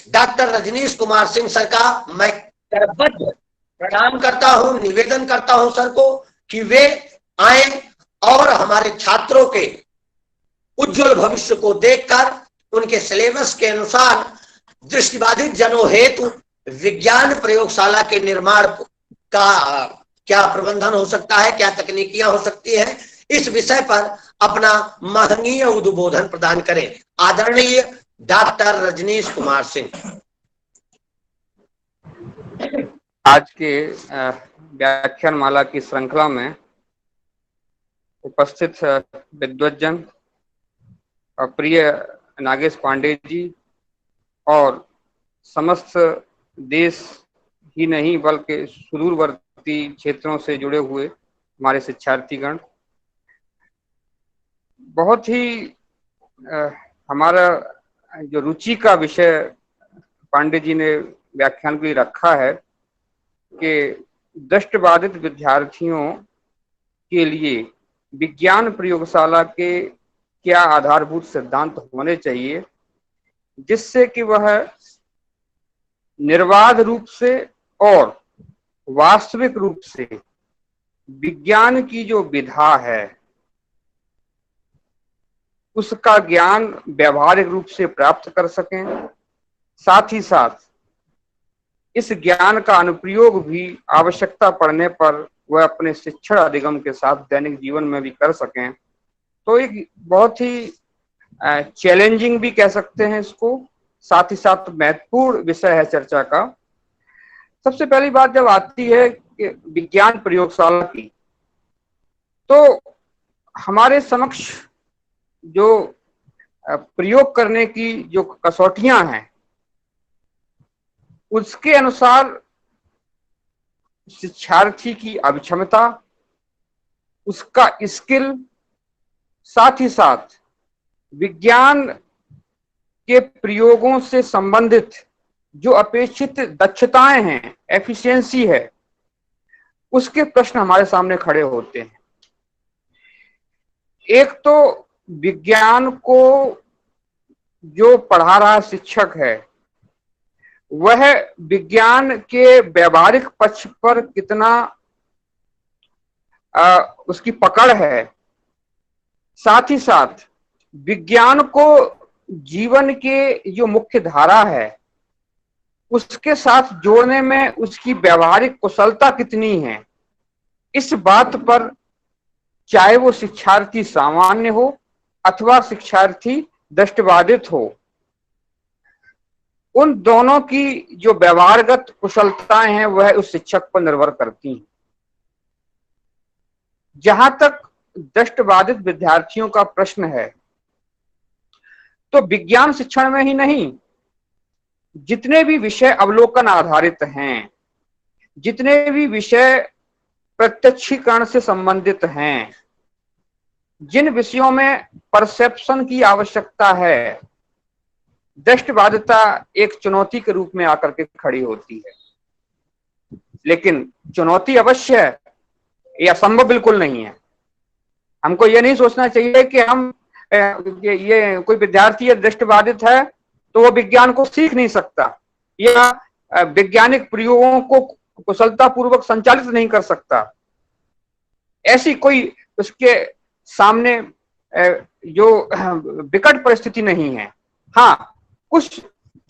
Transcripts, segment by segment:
Doctor Rajneesh Kumar Singh sir का मैं करबद्ध प्रणाम करता हूं, निवेदन करता हूं सर को कि वे आए और हमारे छात्रों के उज्जवल भविष्य को देखकर उनके सिलेबस के अनुसार दृष्टिबाधित जनों हेतु विज्ञान प्रयोगशाला के निर्माण का क्या प्रबंधन हो सकता है, क्या तकनीकियां हो सकती है, इस विषय पर अपना महनीय उद्बोधन प्रदान करें। आदरणीय डॉक्टर रजनीश कुमार सिंह। आज के व्याख्यान माला की श्रृंखला में उपस्थित विद्वज्जन और प्रिय नागेश पांडे जी और समस्त देश ही नहीं बल्कि सुदूरवर्ती क्षेत्रों से जुड़े हुए हमारे शिक्षार्थीगण, बहुत ही हमारा जो रुचि का विषय पांडे जी ने व्याख्यान के लिए रखा है कि दृष्टिबाधित विद्यार्थियों के लिए विज्ञान प्रयोगशाला के क्या आधारभूत सिद्धांत होने चाहिए जिससे कि वह निर्बाध रूप से और वास्तविक रूप से विज्ञान की जो विधा है उसका ज्ञान व्यवहारिक रूप से प्राप्त कर सकें, साथ ही साथ इस ज्ञान का अनुप्रयोग भी आवश्यकता पड़ने पर वह अपने शिक्षण अधिगम के साथ दैनिक जीवन में भी कर सकें। तो एक बहुत ही चैलेंजिंग भी कह सकते हैं इसको, साथ ही साथ महत्वपूर्ण विषय है चर्चा का। सबसे पहली बात जब आती है कि विज्ञान प्रयोगशाला की, तो हमारे समक्ष जो प्रयोग करने की जो कसौटियां हैं उसके अनुसार शिक्षार्थी की अभिक्षमता, उसका स्किल, साथ ही साथ विज्ञान के प्रयोगों से संबंधित जो अपेक्षित दक्षताएं हैं, एफिशिएंसी है, उसके प्रश्न हमारे सामने खड़े होते हैं। एक तो विज्ञान को जो पढ़ा रहा शिक्षक है वह विज्ञान के व्यवहारिक पक्ष पर कितना उसकी पकड़ है, साथ ही साथ विज्ञान को जीवन के जो मुख्य धारा है उसके साथ जोड़ने में उसकी व्यवहारिक कुशलता कितनी है, इस बात पर चाहे वो शिक्षार्थी सामान्य हो अथवा शिक्षार्थी दृष्टिबाधित हो, उन दोनों की जो व्यवहारगत कुशलताएं हैं वह उस शिक्षक पर निर्भर करती हैं। जहां तक दृष्टिबाधित विद्यार्थियों का प्रश्न है, तो विज्ञान शिक्षण में ही नहीं, जितने भी विषय अवलोकन आधारित हैं, जितने भी विषय प्रत्यक्षीकरण से संबंधित हैं, जिन विषयों में परसेप्शन की आवश्यकता है, दृष्टिबाधिता एक चुनौती के रूप में आकर के खड़ी होती है। लेकिन चुनौती अवश्य है, यह असंभव बिल्कुल नहीं है। हमको ये नहीं सोचना चाहिए कि हम ये कोई विद्यार्थी दृष्टिबाधित है तो वो विज्ञान को सीख नहीं सकता या वैज्ञानिक प्रयोगों को कुशलता पूर्वक संचालित नहीं कर सकता। ऐसी कोई उसके सामने जो विकट परिस्थिति नहीं है। हाँ, कुछ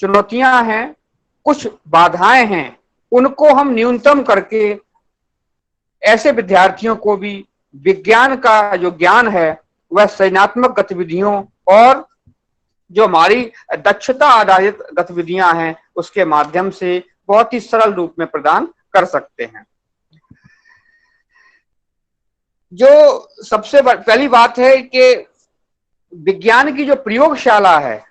चुनौतियां हैं, कुछ बाधाएं हैं, उनको हम न्यूनतम करके ऐसे विद्यार्थियों को भी विज्ञान का जो ज्ञान है वह सृजनात्मक गतिविधियों और जो हमारी दक्षता आधारित गतिविधियां हैं उसके माध्यम से बहुत ही सरल रूप में प्रदान कर सकते हैं। जो सबसे पहली बात है कि विज्ञान की जो प्रयोगशाला है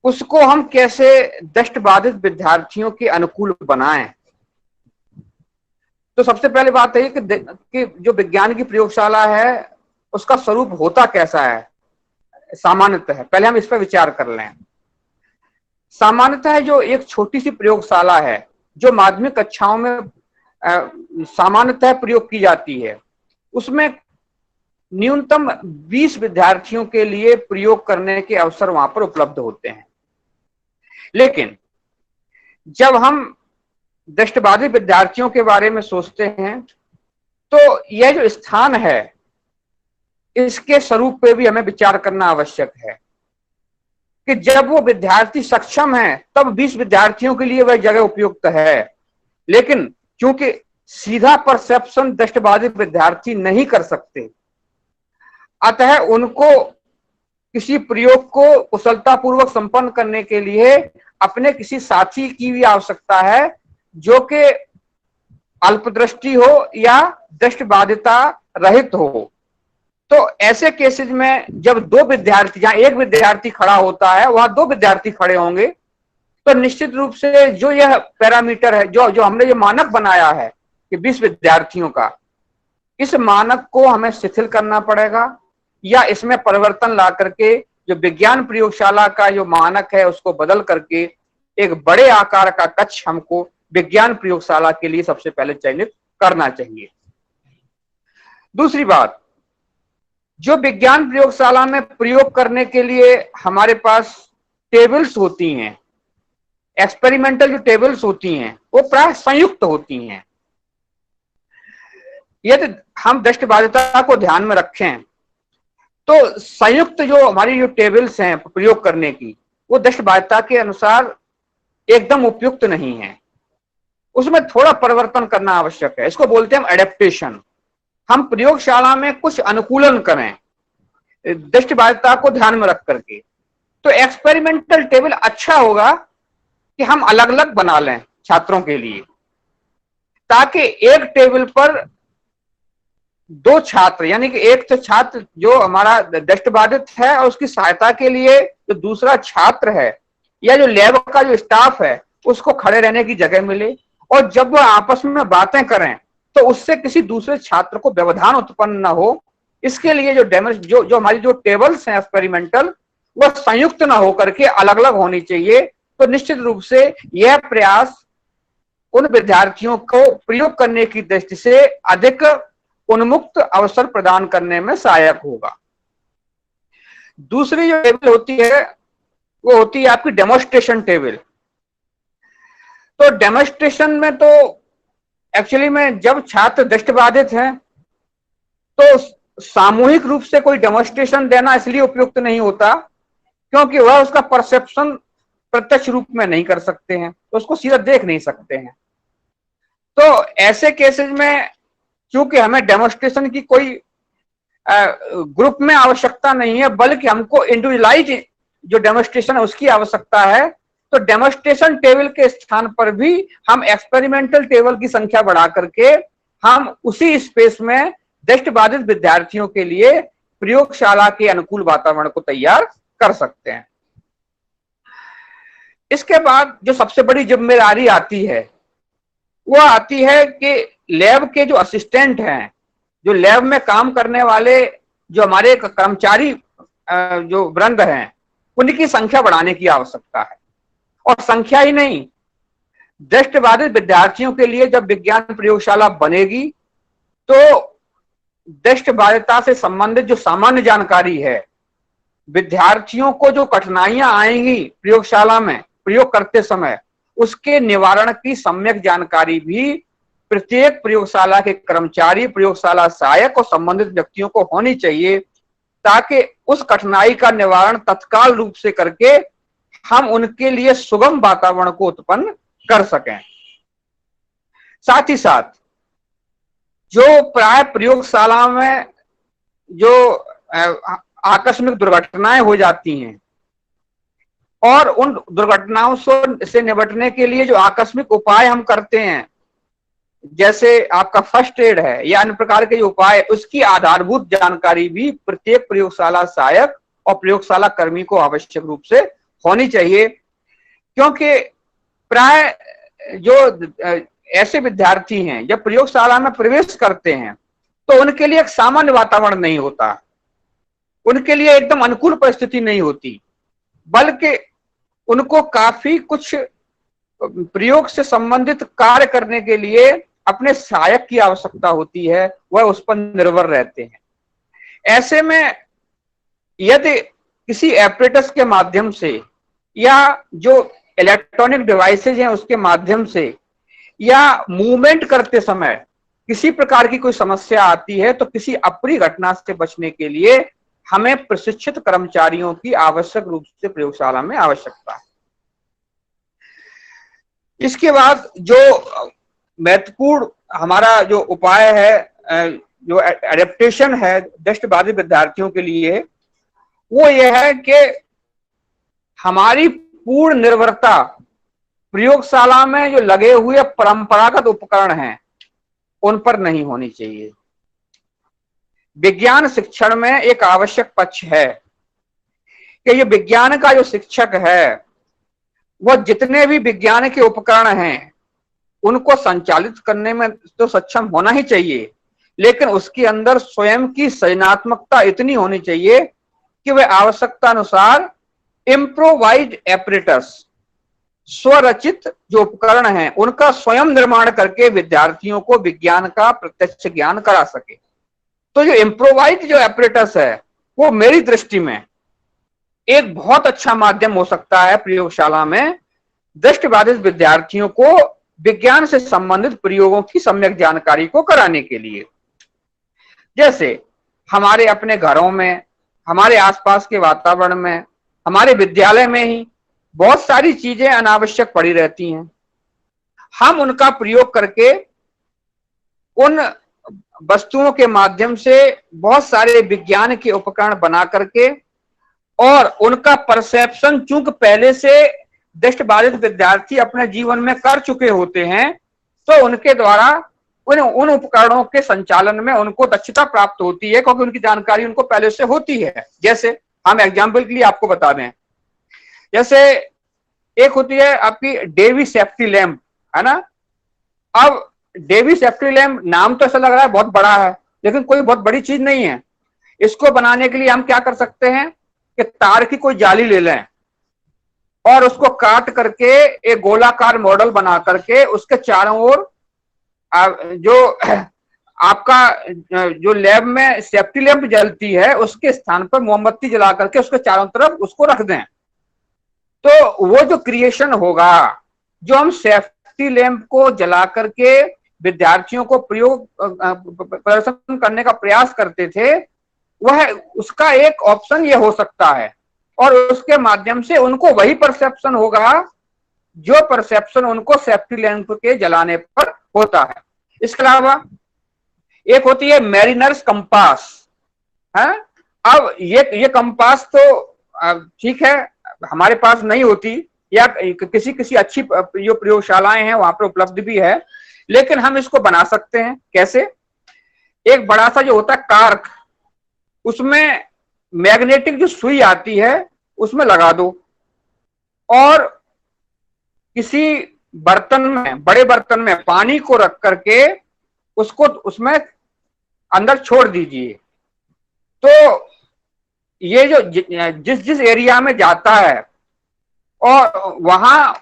उसको हम कैसे दृष्टिबाधित विद्यार्थियों के अनुकूल बनाएं। तो सबसे पहली बात है कि जो विज्ञान की प्रयोगशाला है उसका स्वरूप होता कैसा है सामान्यतः, पहले हम इस पर विचार कर लें। सामान्यतः जो एक छोटी सी प्रयोगशाला है जो माध्यमिक कक्षाओं में सामान्यतः प्रयोग की जाती है, उसमें न्यूनतम 20 विद्यार्थियों के लिए प्रयोग करने के अवसर वहां पर उपलब्ध होते हैं। लेकिन जब हम दृष्टिबाधित विद्यार्थियों के बारे में सोचते हैं तो यह जो स्थान है इसके स्वरूप पे भी हमें विचार करना आवश्यक है कि जब वो विद्यार्थी सक्षम है तब 20 विद्यार्थियों के लिए वह जगह उपयुक्त है। लेकिन क्योंकि सीधा परसेप्शन दृष्टिबाधित विद्यार्थी नहीं कर सकते, अतः उनको किसी प्रयोग को कुशलतापूर्वक संपन्न करने के लिए अपने किसी साथी की भी आवश्यकता है जो कि अल्पदृष्टि हो या दृष्टिबाधिता रहित हो। तो ऐसे केसेस में जब दो विद्यार्थी, जहां एक विद्यार्थी खड़ा होता है वहां दो विद्यार्थी खड़े होंगे, तो निश्चित रूप से जो यह पैरामीटर है, जो हमने जो मानक बनाया है कि 20 विद्यार्थियों का, इस मानक को हमें शिथिल करना पड़ेगा या इसमें परिवर्तन ला करके जो विज्ञान प्रयोगशाला का जो मानक है उसको बदल करके एक बड़े आकार का कक्ष हमको विज्ञान प्रयोगशाला के लिए सबसे पहले चयनित करना चाहिए। दूसरी बात, जो विज्ञान प्रयोगशाला में प्रयोग करने के लिए हमारे पास टेबल्स होती हैं, एक्सपेरिमेंटल जो टेबल्स होती हैं वो प्राय संयुक्त होती हैं। यदि हम दृष्टिबाधिता को ध्यान में रखें तो संयुक्त जो हमारी जो टेबल्स हैं प्रयोग करने की, वो दृष्टिबाधिता के अनुसार एकदम उपयुक्त नहीं है, उसमें थोड़ा परिवर्तन करना आवश्यक है। इसको बोलते हैं हम एडेप्टेशन। हम प्रयोगशाला में कुछ अनुकूलन करें दृष्टिबाधिता को ध्यान में रख करके। तो एक्सपेरिमेंटल टेबल अच्छा होगा कि हम अलग अलग बना लें छात्रों के लिए, ताकि एक टेबल पर दो छात्र, यानी कि एक तो छात्र जो हमारा दृष्टिबाधित है और उसकी सहायता के लिए जो दूसरा छात्र है या जो लैब का जो स्टाफ है उसको खड़े रहने की जगह मिले, और जब वह आपस में बातें करें तो उससे किसी दूसरे छात्र को व्यवधान उत्पन्न न हो। इसके लिए जो हमारी जो टेबल्स हैं एक्सपेरिमेंटल, वह संयुक्त न होकर के अलग अलग होनी चाहिए। तो निश्चित रूप से यह प्रयास उन विद्यार्थियों को प्रयोग करने की दृष्टि से अधिक उन्मुक्त अवसर प्रदान करने में सहायक होगा। दूसरी जो टेबल होती है वो होती है आपकी डेमोन्स्ट्रेशन टेबल। तो डेमोन्स्ट्रेशन में तो एक्चुअली में जब छात्र दृष्टिबाधित हैं तो सामूहिक रूप से कोई डेमोन्स्ट्रेशन देना इसलिए उपयुक्त नहीं होता क्योंकि वह उसका परसेप्शन प्रत्यक्ष रूप में नहीं कर सकते हैं, तो उसको सीधा देख नहीं सकते हैं। तो ऐसे केसेस में क्योंकि हमें डेमोन्स्ट्रेशन की कोई ग्रुप में आवश्यकता नहीं है, बल्कि हमको इंडिविजुअलाइज जो डेमोन्स्ट्रेशन है उसकी आवश्यकता है, तो डेमोन्स्ट्रेशन टेबल के स्थान पर भी हम एक्सपेरिमेंटल टेबल की संख्या बढ़ा करके हम उसी स्पेस में दृष्टिबाधित विद्यार्थियों के लिए प्रयोगशाला के अनुकूल वातावरण को तैयार कर सकते हैं। इसके बाद जो सबसे बड़ी जिम्मेदारी आती है वो आती है कि लैब के जो असिस्टेंट हैं, जो लैब में काम करने वाले जो हमारे कर्मचारी जो वृंद हैं, उनकी संख्या बढ़ाने की आवश्यकता है। और संख्या ही नहीं, दृष्टिबाधित विद्यार्थियों के लिए जब विज्ञान प्रयोगशाला बनेगी तो दृष्टिबाधिता से संबंधित जो सामान्य जानकारी है, विद्यार्थियों को जो कठिनाइयां आएंगी प्रयोगशाला में प्रयोग करते समय, उसके निवारण की सम्यक जानकारी भी प्रत्येक प्रयोगशाला के कर्मचारी, प्रयोगशाला सहायक और संबंधित व्यक्तियों को होनी चाहिए, ताकि उस कठिनाई का निवारण तत्काल रूप से करके हम उनके लिए सुगम वातावरण को उत्पन्न कर सकें। साथ ही साथ जो प्राय प्रयोगशाला में जो आकस्मिक दुर्घटनाएं हो जाती हैं और उन दुर्घटनाओं से निपटने के लिए जो आकस्मिक उपाय हम करते हैं, जैसे आपका फर्स्ट एड है या अन्य प्रकार के जो उपाय, उसकी आधारभूत जानकारी भी प्रत्येक प्रयोगशाला सहायक और प्रयोगशाला कर्मी को आवश्यक रूप से होनी चाहिए। क्योंकि प्राय जो ऐसे विद्यार्थी हैं जब प्रयोगशाला में प्रवेश करते हैं तो उनके लिए एक सामान्य वातावरण नहीं होता, उनके लिए एकदम अनुकूल परिस्थिति नहीं होती, बल्कि उनको काफी कुछ प्रयोग से संबंधित कार्य करने के लिए अपने सहायक की आवश्यकता होती है, वह उस पर निर्भर रहते हैं। ऐसे में यदि किसी एपरेटस के माध्यम से या जो इलेक्ट्रॉनिक डिवाइसेज हैं उसके माध्यम से या मूवमेंट करते समय किसी प्रकार की कोई समस्या आती है तो किसी अप्रिय घटना से बचने के लिए हमें प्रशिक्षित कर्मचारियों की आवश्यक रूप से प्रयोगशाला में आवश्यकता है। इसके बाद जो महत्वपूर्ण हमारा जो उपाय है, जो एडेप्टेशन है दृष्टिबाधित विद्यार्थियों के लिए, वो यह है कि हमारी पूर्ण निर्भरता प्रयोगशाला में जो लगे हुए परंपरागत उपकरण हैं उन पर नहीं होनी चाहिए। विज्ञान शिक्षण में एक आवश्यक पक्ष है कि ये विज्ञान का जो शिक्षक है वह जितने भी विज्ञान के उपकरण हैं उनको संचालित करने में तो सक्षम होना ही चाहिए, लेकिन उसके अंदर स्वयं की सृजनात्मकता इतनी होनी चाहिए कि वह आवश्यकता अनुसार इम्प्रोवाइज्ड एपरेटस, स्वरचित जो उपकरण हैं उनका स्वयं निर्माण करके विद्यार्थियों को विज्ञान का प्रत्यक्ष ज्ञान करा सके। तो जो इम्प्रोवाइज्ड जो एपरेटस है वो मेरी दृष्टि में एक बहुत अच्छा माध्यम हो सकता है प्रयोगशाला में दृष्टिबाधित विद्यार्थियों को विज्ञान से संबंधित प्रयोगों की सम्यक जानकारी को कराने के लिए। जैसे हमारे अपने घरों में, हमारे आसपास के वातावरण में, हमारे विद्यालय में ही बहुत सारी चीजें अनावश्यक पड़ी रहती हैं। हम उनका प्रयोग करके उन वस्तुओं के माध्यम से बहुत सारे विज्ञान के उपकरण बना करके और उनका परसेप्शन चूंकि पहले से दृष्टिबाधित विद्यार्थी अपने जीवन में कर चुके होते हैं तो उनके द्वारा उन उपकरणों के संचालन में उनको दक्षता प्राप्त होती है क्योंकि उनकी जानकारी उनको पहले से होती है। जैसे हम एग्जाम्पल के लिए आपको बता दें, जैसे एक होती है आपकी डेवी सेफ्टी लैंप, है ना। अब डेवी सेफ्टी लैंप नाम तो ऐसा लग रहा है बहुत बड़ा है, लेकिन कोई बहुत बड़ी चीज नहीं है। इसको बनाने के लिए हम क्या कर सकते हैं कि तार की कोई जाली ले लें और उसको काट करके एक गोलाकार मॉडल बना करके उसके चारों ओर जो आपका जो लैब में सेफ्टी लैंप जलती है उसके स्थान पर मोमबत्ती जला करके उसके चारों तरफ उसको रख दें, तो वो जो क्रिएशन होगा, जो हम सेफ्टी लैंप को जला करके विद्यार्थियों को प्रयोग प्रदर्शन करने का प्रयास करते थे, वह उसका एक ऑप्शन ये हो सकता है और उसके माध्यम से उनको वही परसेप्शन होगा जो परसेप्शन उनको सेफ्टी लैंप के जलाने पर होता है। इसके अलावा एक होती है मैरिनर्स कंपास, है। अब ये कंपास तो ठीक है हमारे पास नहीं होती या किसी अच्छी जो प्रयोगशालाएं हैं वहां पर उपलब्ध भी है, लेकिन हम इसको बना सकते हैं। कैसे? एक बड़ा सा जो होता है कार्क, उसमें मैग्नेटिक जो सुई आती है उसमें लगा दो और किसी बर्तन में, बड़े बर्तन में पानी को रख करके उसको उसमें अंदर छोड़ दीजिए। तो ये जो जिस एरिया में जाता है और वहां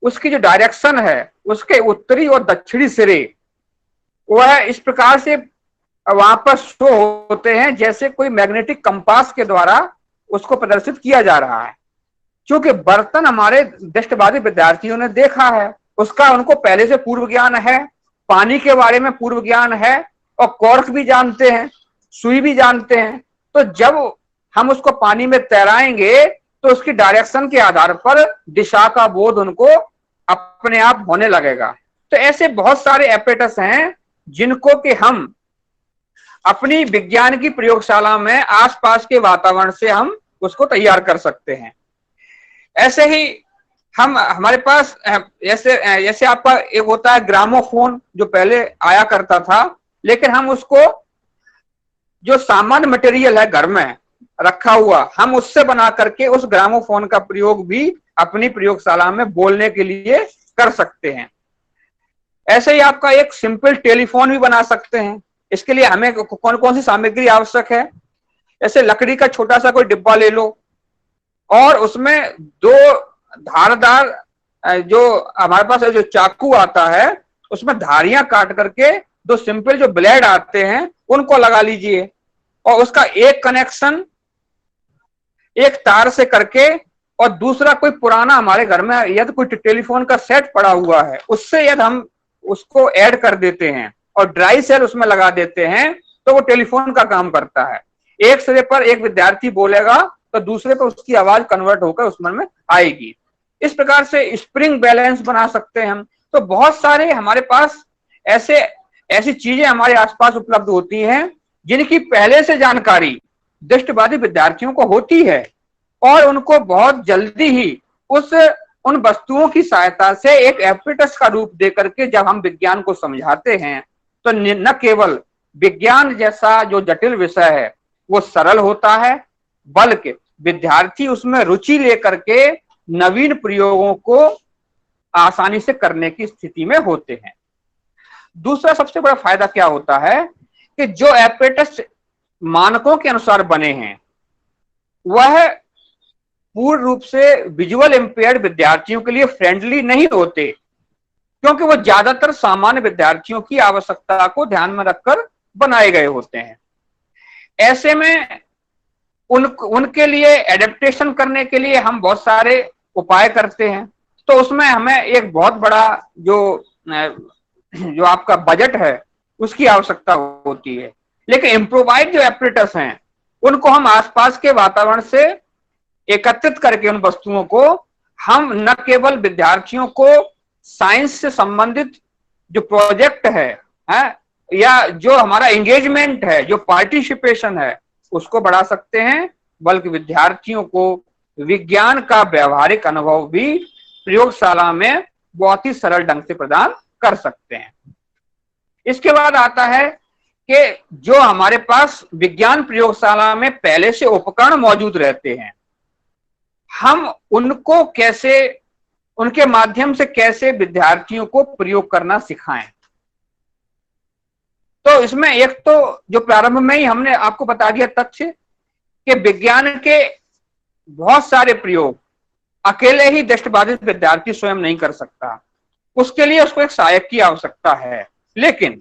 उसकी जो डायरेक्शन है उसके उत्तरी और दक्षिणी सिरे वह इस प्रकार से वहां पर शो होते हैं जैसे कोई मैग्नेटिक कंपास के द्वारा उसको प्रदर्शित किया जा रहा है। क्योंकि बर्तन हमारे दृष्टिबाधित विद्यार्थियों ने देखा है, उसका उनको पहले से पूर्व ज्ञान है, पानी के बारे में पूर्व ज्ञान है और कॉर्क भी जानते हैं, सुई भी जानते हैं। तो जब हम उसको पानी में तैराएंगे तो उसकी डायरेक्शन के आधार पर दिशा का बोध उनको अपने आप होने लगेगा। तो ऐसे बहुत सारे एपेटस हैं जिनको कि हम अपनी विज्ञान की प्रयोगशाला में आसपास के वातावरण से हम उसको तैयार कर सकते हैं। ऐसे ही हमारे पास ऐसे आपका एक होता है ग्रामोफोन जो पहले आया करता था, लेकिन हम उसको जो सामान्य मटेरियल है घर में रखा हुआ हम उससे बना करके उस ग्रामोफोन का प्रयोग भी अपनी प्रयोगशाला में बोलने के लिए कर सकते हैं। ऐसे ही आपका एक सिंपल टेलीफोन भी बना सकते हैं। इसके लिए हमें कौन कौन सी सामग्री आवश्यक है? ऐसे लकड़ी का छोटा सा कोई डिब्बा ले लो और उसमें दो धारदार जो हमारे पास जो चाकू आता है उसमें धारियां काट करके दो सिंपल जो ब्लेड आते हैं उनको लगा लीजिए और उसका एक कनेक्शन एक तार से करके और दूसरा कोई पुराना हमारे घर में यदि कोई टेलीफोन का सेट पड़ा हुआ है, उससे यदि हम उसको ऐड कर देते हैं और ड्राई सेल उसमें लगा देते हैं तो वो टेलीफोन का काम करता है। एक सिरे पर एक विद्यार्थी बोलेगा तो दूसरे पर उसकी आवाज कन्वर्ट होकर उसमें में आएगी। इस प्रकार से स्प्रिंग बैलेंस बना सकते हैं हम। तो बहुत सारे हमारे पास ऐसी चीजें हमारे आसपास उपलब्ध होती हैं जिनकी पहले से जानकारी दृष्टिबाधित विद्यार्थियों को होती है और उनको बहुत जल्दी ही उन वस्तुओं की सहायता से एक एपरेटस का रूप दे करके जब हम विज्ञान को समझाते हैं तो न केवल विज्ञान जैसा जो जटिल विषय है वो सरल होता है, बल्कि विद्यार्थी उसमें रुचि लेकर के नवीन प्रयोगों को आसानी से करने की स्थिति में होते हैं। दूसरा सबसे बड़ा फायदा क्या होता है कि जो एपरेटस मानकों के अनुसार बने हैं वह पूर्ण रूप से विजुअल इंपेयर्ड विद्यार्थियों के लिए फ्रेंडली नहीं होते, क्योंकि वो ज्यादातर सामान्य विद्यार्थियों की आवश्यकता को ध्यान में रखकर बनाए गए होते हैं। ऐसे में उनके लिए एडेप्टेशन करने के लिए हम बहुत सारे उपाय करते हैं। तो उसमें हमें एक बहुत बड़ा जो आपका बजट है उसकी आवश्यकता होती है। लेकिन इम्प्रोवाइज जो एपरेटस हैं उनको हम आसपास के वातावरण से एकत्रित करके उन वस्तुओं को हम न केवल विद्यार्थियों को साइंस से संबंधित जो प्रोजेक्ट है या जो हमारा एंगेजमेंट है, जो पार्टिसिपेशन है, उसको बढ़ा सकते हैं, बल्कि विद्यार्थियों को विज्ञान का व्यवहारिक अनुभव भी प्रयोगशाला में बहुत ही सरल ढंग से प्रदान कर सकते हैं। इसके बाद आता है कि जो हमारे पास विज्ञान प्रयोगशाला में पहले से उपकरण मौजूद रहते हैं, हम उनको कैसे, उनके माध्यम से कैसे विद्यार्थियों को प्रयोग करना सिखाएं। तो इसमें एक तो जो प्रारंभ में ही हमने आपको बता दिया तथ्य कि विज्ञान के बहुत सारे प्रयोग अकेले ही दृष्टिबाधित विद्यार्थी स्वयं नहीं कर सकता, उसके लिए उसको एक सहायक की आवश्यकता है। लेकिन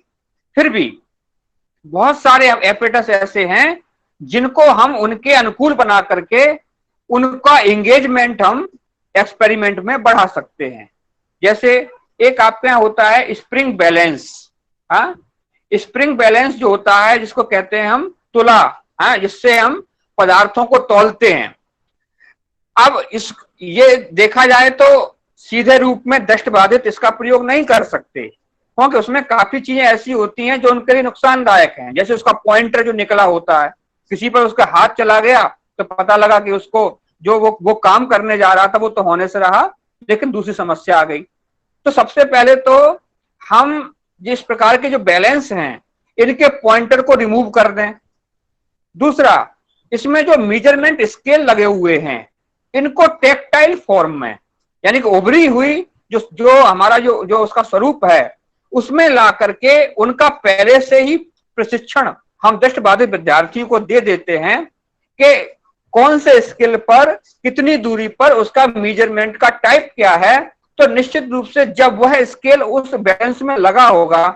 फिर भी बहुत सारे एपरेटस ऐसे हैं जिनको हम उनके अनुकूल बना करके उनका एंगेजमेंट हम एक्सपेरिमेंट में बढ़ा सकते हैं। जैसे एक आपके यहाँ होता है स्प्रिंग बैलेंस। स्प्रिंग बैलेंस जो होता है जिसको कहते हैं हम तुला, जिससे हम पदार्थों को तौलते हैं। अब ये देखा जाए तो सीधे रूप में दृष्टिबाधित इसका प्रयोग नहीं कर सकते, क्योंकि उसमें काफी चीजें ऐसी होती हैं जो उनके लिए नुकसानदायक हैं। जैसे उसका पॉइंटर जो निकला होता है, किसी पर उसका हाथ चला गया तो पता लगा कि उसको जो वो काम करने जा रहा था वो तो होने से रहा, लेकिन दूसरी समस्या आ गई। तो सबसे पहले तो हम जिस प्रकार के जो बैलेंस हैं इनके पॉइंटर को रिमूव कर दें। दूसरा, इसमें जो मेजरमेंट स्केल लगे हुए हैं इनको टेक्टाइल फॉर्म में, यानी कि उभरी हुई जो हमारा जो उसका स्वरूप है उसमें ला करके उनका पहले से ही प्रशिक्षण हम दृष्टिबाधित विद्यार्थियों को दे देते हैं कि कौन से स्केल पर कितनी दूरी पर उसका मेजरमेंट का टाइप क्या है। तो निश्चित रूप से जब वह स्केल उस बैलेंस में लगा होगा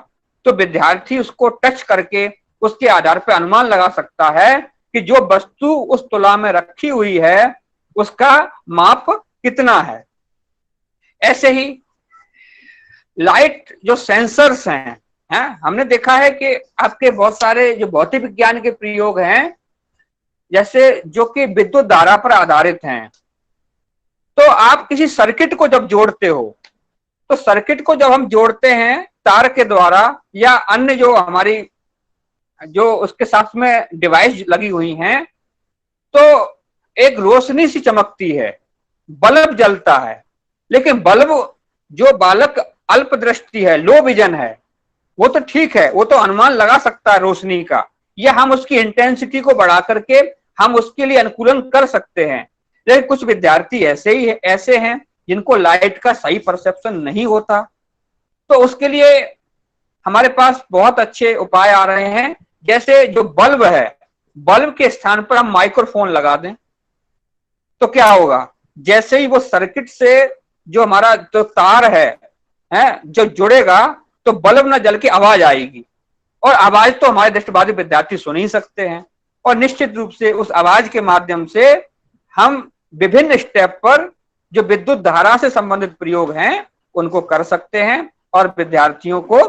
तो विद्यार्थी उसको टच करके उसके आधार पर अनुमान लगा सकता है कि जो वस्तु उस तुला में रखी हुई है उसका माप कितना है। ऐसे ही लाइट जो सेंसर्स हैं, हमने देखा है कि आपके बहुत सारे जो भौतिक विज्ञान के प्रयोग हैं जैसे जो कि विद्युत धारा पर आधारित हैं, तो आप किसी सर्किट को जब जोड़ते हो तो सर्किट को जब हम जोड़ते हैं तार के द्वारा या अन्य जो हमारी जो उसके साथ में डिवाइस लगी हुई हैं, तो एक रोशनी सी चमकती है, बल्ब जलता है। लेकिन बल्ब जो बालक अल्पदृष्टि है, लो विजन है, वो तो ठीक है, वो तो अनुमान लगा सकता है रोशनी का, या हम उसकी इंटेंसिटी को बढ़ा करके हम उसके लिए अनुकूलन कर सकते हैं। लेकिन कुछ विद्यार्थी ऐसे हैं जिनको लाइट का सही परसेप्शन नहीं होता, तो उसके लिए हमारे पास बहुत अच्छे उपाय आ रहे हैं। जैसे जो बल्ब है, बल्ब के स्थान पर हम माइक्रोफोन लगा दें तो क्या होगा, जैसे ही वो सर्किट से जो हमारा जो तार है जो जुड़ेगा तो बल्ब ना जल के आवाज आएगी, और आवाज तो हमारे दृष्टिबाधित विद्यार्थी सुन ही सकते हैं, और निश्चित रूप से उस आवाज के माध्यम से हम विभिन्न स्टेप पर जो विद्युत धारा से संबंधित प्रयोग हैं उनको कर सकते हैं और विद्यार्थियों को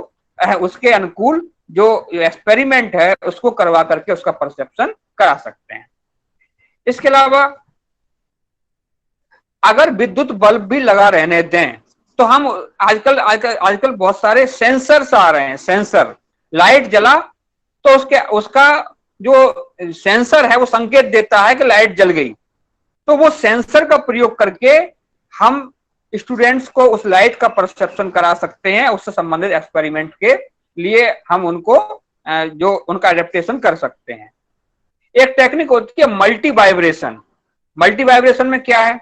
उसके अनुकूल जो एक्सपेरिमेंट है उसको करवा करके उसका परसेप्शन करा सकते हैं। इसके अलावा अगर विद्युत बल्ब भी लगा रहने दें तो हम आजकल बहुत सारे सेंसर्स आ रहे हैं। सेंसर, लाइट जला तो उसका जो सेंसर है वो संकेत देता है कि लाइट जल गई, तो वो सेंसर का प्रयोग करके हम स्टूडेंट्स को उस लाइट का परसेप्शन करा सकते हैं। उससे संबंधित एक्सपेरिमेंट के लिए हम उनको जो उनका एडेप्टेशन कर सकते हैं। एक टेक्निक होती है मल्टी वाइब्रेशन। मल्टी वाइब्रेशन में क्या है?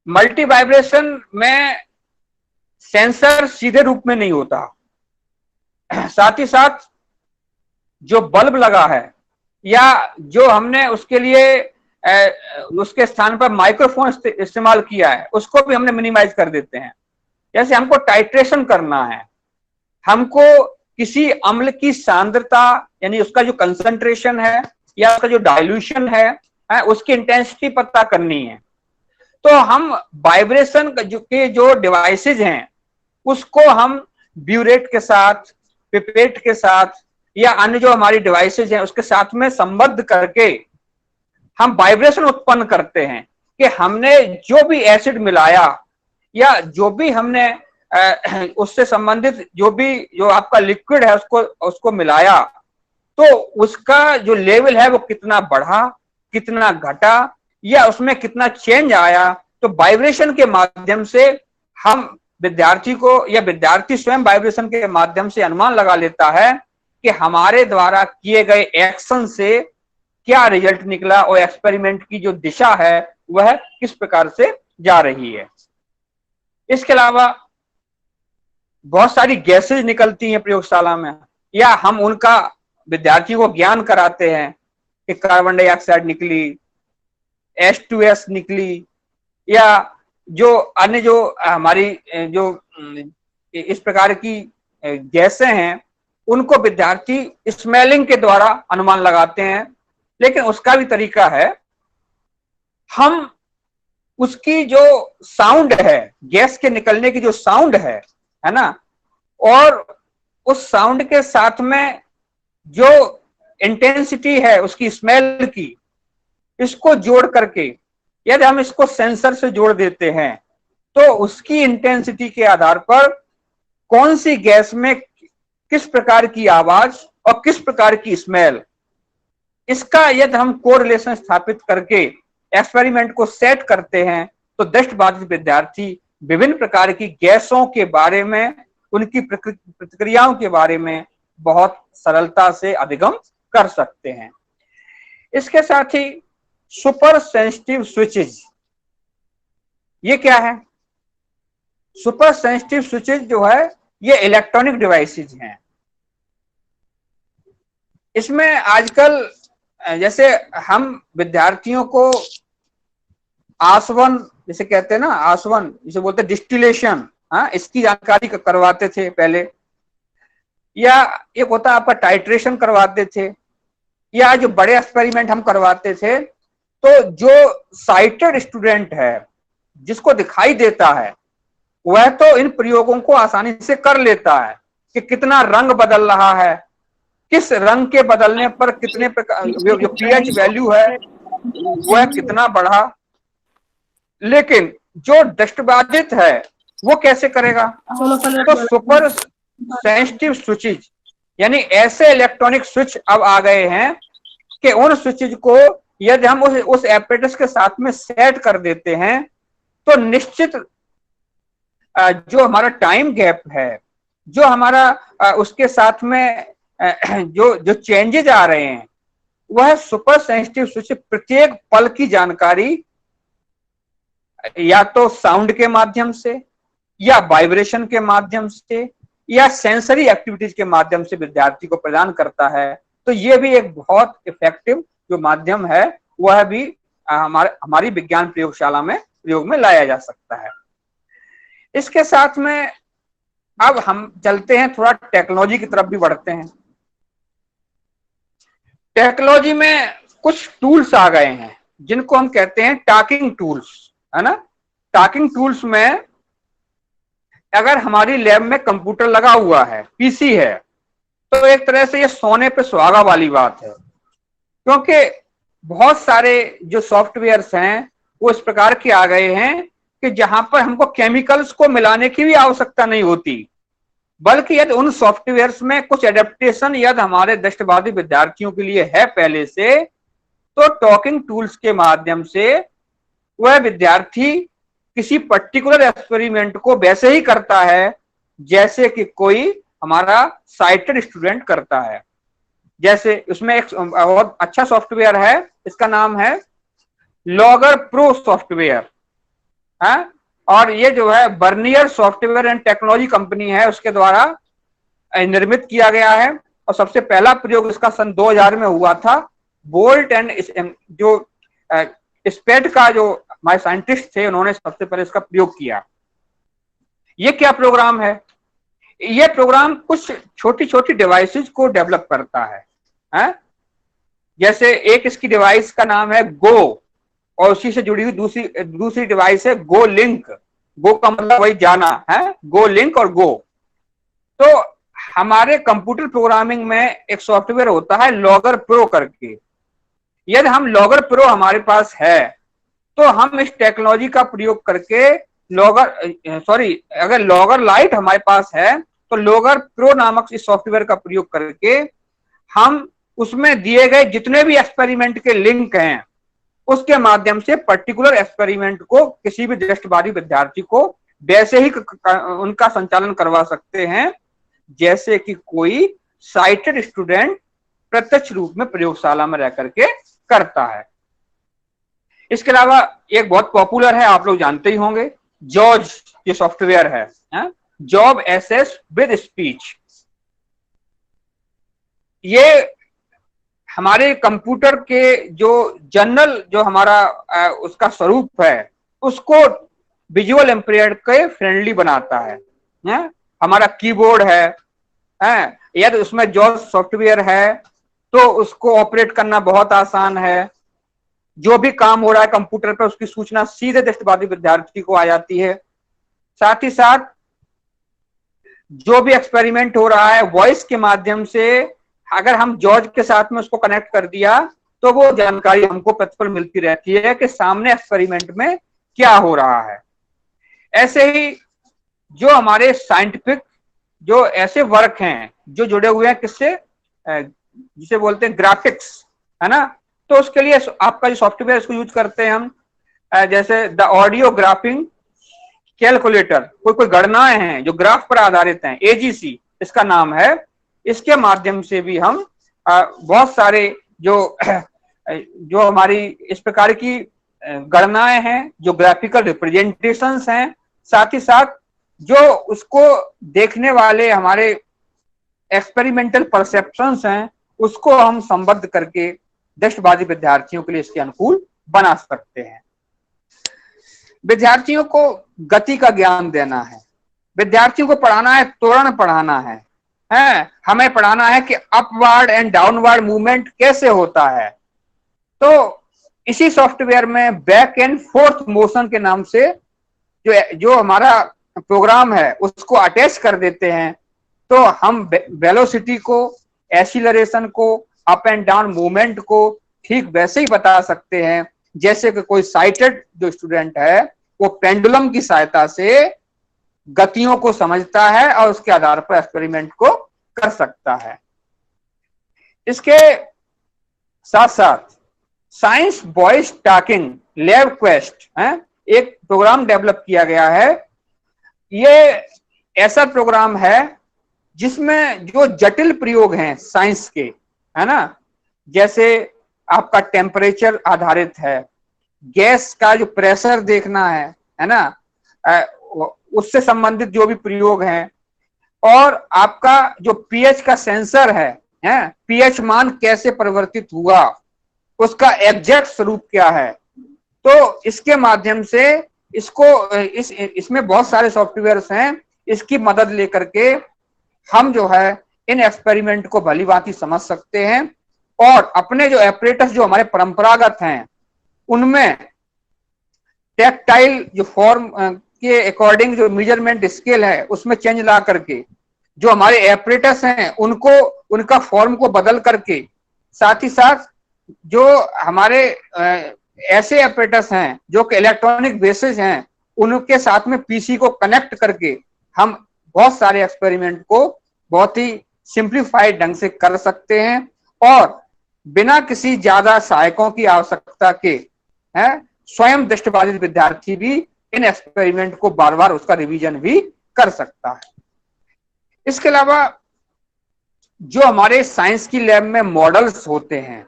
मल्टी वाइब्रेशन में सेंसर सीधे रूप में नहीं होता, साथ ही साथ जो बल्ब लगा है या जो हमने उसके लिए उसके स्थान पर माइक्रोफोन इस्तेमाल किया है उसको भी हमने मिनिमाइज कर देते हैं। जैसे हमको टाइट्रेशन करना है, हमको किसी अम्ल की सांद्रता यानी उसका जो कंसंट्रेशन है या उसका जो डाइल्यूशन है उसकी इंटेंसिटी पता करनी है, तो हम वाइब्रेशन के जो डिवाइसेज हैं उसको हम ब्यूरेट के साथ, पिपेट के साथ या अन्य जो हमारी डिवाइसेज हैं उसके साथ में संबद्ध करके हम वाइब्रेशन उत्पन्न करते हैं कि हमने जो भी एसिड मिलाया या जो भी हमने उससे संबंधित जो आपका लिक्विड है उसको मिलाया, तो उसका जो लेवल है वो कितना बढ़ा, कितना घटा या उसमें कितना चेंज आया। तो वाइब्रेशन के माध्यम से हम विद्यार्थी को या विद्यार्थी स्वयं वाइब्रेशन के माध्यम से अनुमान लगा लेता है कि हमारे द्वारा किए गए एक्शन से क्या रिजल्ट निकला और एक्सपेरिमेंट की जो दिशा है वह किस प्रकार से जा रही है। इसके अलावा बहुत सारी गैसेज निकलती हैं प्रयोगशाला में, या हम उनका विद्यार्थियों को ज्ञान कराते हैं कि कार्बन डाइऑक्साइड निकली, H2S निकली, या जो अन्य जो हमारी जो इस प्रकार की गैसें हैं उनको विद्यार्थी स्मेलिंग के द्वारा अनुमान लगाते हैं। लेकिन उसका भी तरीका है, हम उसकी जो साउंड है, गैस के निकलने की जो साउंड है ना, और उस साउंड के साथ में जो इंटेंसिटी है उसकी स्मेल की, इसको जोड़ करके यदि हम इसको सेंसर से जोड़ देते हैं तो उसकी इंटेंसिटी के आधार पर कौन सी गैस में किस प्रकार की आवाज और किस प्रकार की स्मेल, इसका यदि हम कोरिलेशन स्थापित करके एक्सपेरिमेंट को सेट करते हैं तो दृष्टिबाधित विद्यार्थी विभिन्न प्रकार की गैसों के बारे में, उनकी प्रतिक्रियाओं के बारे में बहुत सरलता से अधिगम कर सकते हैं। इसके साथ ही सुपर सेंसिटिव स्विचेज, ये क्या है? सुपर सेंसिटिव स्विचेज जो है ये इलेक्ट्रॉनिक डिवाइसेज हैं। इसमें आजकल जैसे हम विद्यार्थियों को आसवन जिसे कहते हैं ना, आसवन जिसे बोलते हैं डिस्टिलेशन, इसकी जानकारी करवाते थे पहले, या एक होता आपका टाइट्रेशन करवाते थे, या जो बड़े एक्सपेरिमेंट हम करवाते थे तो जो साइटेड स्टूडेंट है, जिसको दिखाई देता है, वह तो इन प्रयोगों को आसानी से कर लेता है कि कितना रंग बदल रहा है, किस रंग के बदलने पर कितने प्रकार जो पीएच वैल्यू है वह कितना बढ़ा। लेकिन जो दृष्टिबाधित है वो कैसे करेगा? तो सुपर सेंसिटिव स्विचेज यानी ऐसे इलेक्ट्रॉनिक स्विच अब आ गए हैं कि उन स्विचेज को यदि हम उस एपरेटस के साथ में सेट कर देते हैं तो निश्चित जो हमारा टाइम गैप है, जो हमारा उसके साथ में जो चेंजेज आ रहे हैं, वह सुपर सेंसिटिव स्विच प्रत्येक पल की जानकारी या तो साउंड के माध्यम से या वाइब्रेशन के माध्यम से या सेंसरी एक्टिविटीज के माध्यम से विद्यार्थी को प्रदान करता है। तो यह भी एक बहुत इफेक्टिव जो माध्यम है वह भी हमारी विज्ञान प्रयोगशाला में प्रयोग में लाया जा सकता है। इसके साथ में अब हम चलते हैं, थोड़ा टेक्नोलॉजी की तरफ भी बढ़ते हैं। टेक्नोलॉजी में कुछ टूल्स आ गए हैं जिनको हम कहते हैं टॉकिंग टूल्स, है ना। टॉकिंग टूल्स में अगर हमारी लैब में कंप्यूटर लगा हुआ है, पीसी है, तो एक तरह से ये सोने पे सुहागा वाली बात है, क्योंकि बहुत सारे जो सॉफ्टवेयर्स हैं वो इस प्रकार के आ गए हैं कि जहां पर हमको केमिकल्स को मिलाने की भी आवश्यकता नहीं होती, बल्कि यदि उन सॉफ्टवेयर्स में कुछ एडेप्टेशन यदि हमारे दृष्टिबाधित विद्यार्थियों के लिए है पहले से, तो टॉकिंग टूल्स के माध्यम से वह विद्यार्थी किसी पर्टिकुलर एक्सपेरिमेंट को वैसे ही करता है जैसे कि कोई हमारा साइटेड स्टूडेंट करता है। जैसे उसमें एक बहुत अच्छा सॉफ्टवेयर है, इसका नाम है लॉगर प्रो सॉफ्टवेयर, है। और ये जो है Bernier software and technology company है, उसके द्वारा निर्मित किया गया है। और सबसे पहला प्रयोग इसका सन 2000 में हुआ था। बोल्ट एंड जो स्पेड का जो हमारे साइंटिस्ट थे, उन्होंने सबसे पहले इसका प्रयोग किया। ये क्या प्रोग्राम है? ये प्रोग्राम कुछ छोटी छोटी डिवाइसेस को डेवलप करता है? जैसे एक इसकी डिवाइस का नाम है गो, और उसी से जुड़ी हुई दूसरी डिवाइस है गो लिंक। गो का मतलब वही जाना है, गो लिंक और गो। तो हमारे कंप्यूटर प्रोग्रामिंग में एक सॉफ्टवेयर होता है लॉगर प्रो करके। यदि हम लॉगर प्रो हमारे पास है तो हम इस टेक्नोलॉजी का प्रयोग करके अगर लॉगर लाइट हमारे पास है तो लॉगर प्रो नामक इस सॉफ्टवेयर का प्रयोग करके हम उसमें दिए गए जितने भी एक्सपेरिमेंट के लिंक हैं उसके माध्यम से पर्टिकुलर एक्सपेरिमेंट को किसी भी दृष्टिबाधित विद्यार्थी को वैसे ही उनका संचालन करवा सकते हैं जैसे कि कोई साइटेड स्टूडेंट प्रत्यक्ष रूप में प्रयोगशाला में रह करके करता है। इसके अलावा एक बहुत पॉपुलर है, आप लोग जानते ही होंगे, जॉर्ज ये सॉफ्टवेयर है, जॉब एसेस विद स्पीच। ये हमारे कंप्यूटर के जो जनरल जो हमारा उसका स्वरूप है उसको विजुअल इम्पेयर्ड के फ्रेंडली बनाता है? हमारा कीबोर्ड है, यदि उसमें जॉर्ज सॉफ्टवेयर है तो उसको ऑपरेट करना बहुत आसान है। जो भी काम हो रहा है कंप्यूटर पर उसकी सूचना सीधे दृष्टिबाधित विद्यार्थी को आ जाती है। साथ ही साथ जो भी एक्सपेरिमेंट हो रहा है वॉइस के माध्यम से अगर हम जॉर्ज के साथ में उसको कनेक्ट कर दिया तो वो जानकारी हमको प्रतिपल मिलती रहती है कि सामने एक्सपेरिमेंट में क्या हो रहा है। ऐसे ही जो हमारे साइंटिफिक जो ऐसे वर्क हैं जो जुड़े हुए हैं किससे, जिसे बोलते हैं ग्राफिक्स, है ना। तो उसके लिए आपका जो सॉफ्टवेयर इसको यूज करते हैं हम, जैसे द ऑडियो ग्राफिंग कैलकुलेटर, कोई गणनाएं हैं जो ग्राफ पर आधारित हैं, एजीसी इसका नाम है। इसके माध्यम से भी हम बहुत सारे जो हमारी इस प्रकार की गणनाएं हैं, जो ग्राफिकल रिप्रेजेंटेशंस हैं, साथ ही साथ जो उसको देखने वाले हमारे एक्सपेरिमेंटल परसेप्शंस हैं उसको हम संबद्ध करके दृष्टिबाधित विद्यार्थियों के लिए इसके अनुकूल बना सकते हैं। विद्यार्थियों को गति का ज्ञान देना है, विद्यार्थियों को पढ़ाना है, त्वरण पढ़ाना है, हमें पढ़ाना है कि अपवर्ड एंड डाउनवर्ड मूवमेंट कैसे होता है। तो इसी सॉफ्टवेयर में बैक एंड फोर्थ मोशन के नाम से जो हमारा प्रोग्राम है उसको अटैच कर देते हैं, तो हम वेलोसिटी को, एक्सीलरेशन को, अप एंड डाउन मूवमेंट को ठीक वैसे ही बता सकते हैं जैसे कि कोई साइटेड जो स्टूडेंट है वो पेंडुलम की सहायता से गतियों को समझता है और उसके आधार पर एक्सपेरिमेंट को कर सकता है। इसके साथ साथ science voice talking lab quest एक प्रोग्राम डेवलप किया गया है। ये ऐसा प्रोग्राम है जिसमें जो जटिल प्रयोग हैं साइंस के, है ना, जैसे आपका टेम्परेचर आधारित है, गैस का जो प्रेशर देखना है ना, उससे संबंधित जो भी प्रयोग हैं, और आपका जो पीएच का सेंसर है, पीएच मान कैसे परिवर्तित हुआ, उसका एग्जैक्ट स्वरूप क्या है। तो इसके माध्यम से इसमें बहुत सारे सॉफ्टवेयर्स हैं, इसकी मदद लेकर के हम जो है इन एक्सपेरिमेंट को भली भांति समझ सकते हैं और अपने जो एपरेटस जो हमारे परंपरागत हैं उनमें टेक्टाइल जो फॉर्म के अकॉर्डिंग जो मेजरमेंट स्केल है उसमें चेंज ला करके, जो हमारे एपरेटस हैं उनको उनका फॉर्म को बदल करके, साथ ही साथ जो हमारे ऐसे एपरेटस हैं जो कि इलेक्ट्रॉनिक बेसिस हैं उनके साथ में पीसी को कनेक्ट करके हम बहुत सारे एक्सपेरिमेंट को बहुत ही सिंप्लीफाइड ढंग से कर सकते हैं और बिना किसी ज्यादा सहायकों की आवश्यकता के स्वयं दृष्टिबाधित विद्यार्थी भी इन एक्सपेरिमेंट को बार बार उसका रिवीजन भी कर सकता है। इसके अलावा जो हमारे साइंस की लैब में मॉडल्स होते हैं,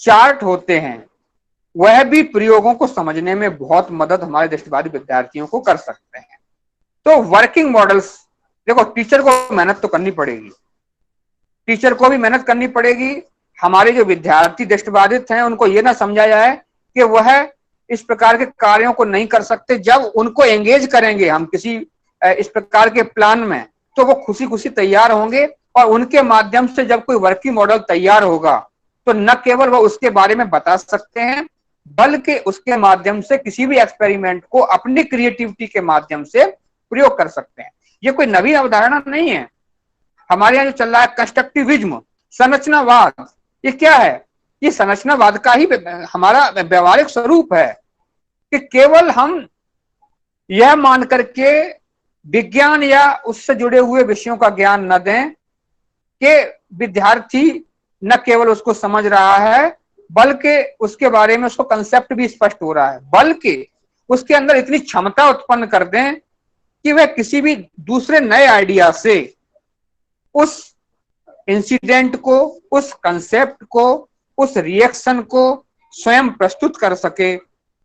चार्ट होते हैं, वह भी प्रयोगों को समझने में बहुत मदद हमारे दृष्टिबाधित विद्यार्थियों को कर सकते हैं। तो वर्किंग मॉडल्स, देखो टीचर को मेहनत तो करनी पड़ेगी, टीचर को भी मेहनत करनी पड़ेगी। हमारे जो विद्यार्थी दृष्टिबाधित हैं उनको ये ना समझा जाए कि वह इस प्रकार के कार्यों को नहीं कर सकते। जब उनको एंगेज करेंगे हम किसी इस प्रकार के प्लान में, तो वो खुशी खुशी तैयार होंगे और उनके माध्यम से जब कोई वर्किंग मॉडल तैयार होगा तो न केवल वो उसके बारे में बता सकते हैं, बल्कि उसके माध्यम से किसी भी एक्सपेरिमेंट को अपनी क्रिएटिविटी के माध्यम से प्रयोग कर सकते हैं। ये कोई नवीन अवधारणा नहीं है। हमारे यहाँ जो चल रहा है कंस्ट्रक्टिविज्म, संरचनावाद, ये क्या है? ये संरचनावाद का ही हमारा व्यवहारिक स्वरूप है कि केवल हम यह मान करके विज्ञान या उससे जुड़े हुए विषयों का ज्ञान न दें कि विद्यार्थी न केवल उसको समझ रहा है बल्कि उसके बारे में उसको कंसेप्ट भी स्पष्ट हो रहा है, बल्कि उसके अंदर इतनी क्षमता उत्पन्न कर दें कि वह किसी भी दूसरे नए आइडिया से उस इंसिडेंट को, उस कंसेप्ट को, उस रिएक्शन को स्वयं प्रस्तुत कर सके।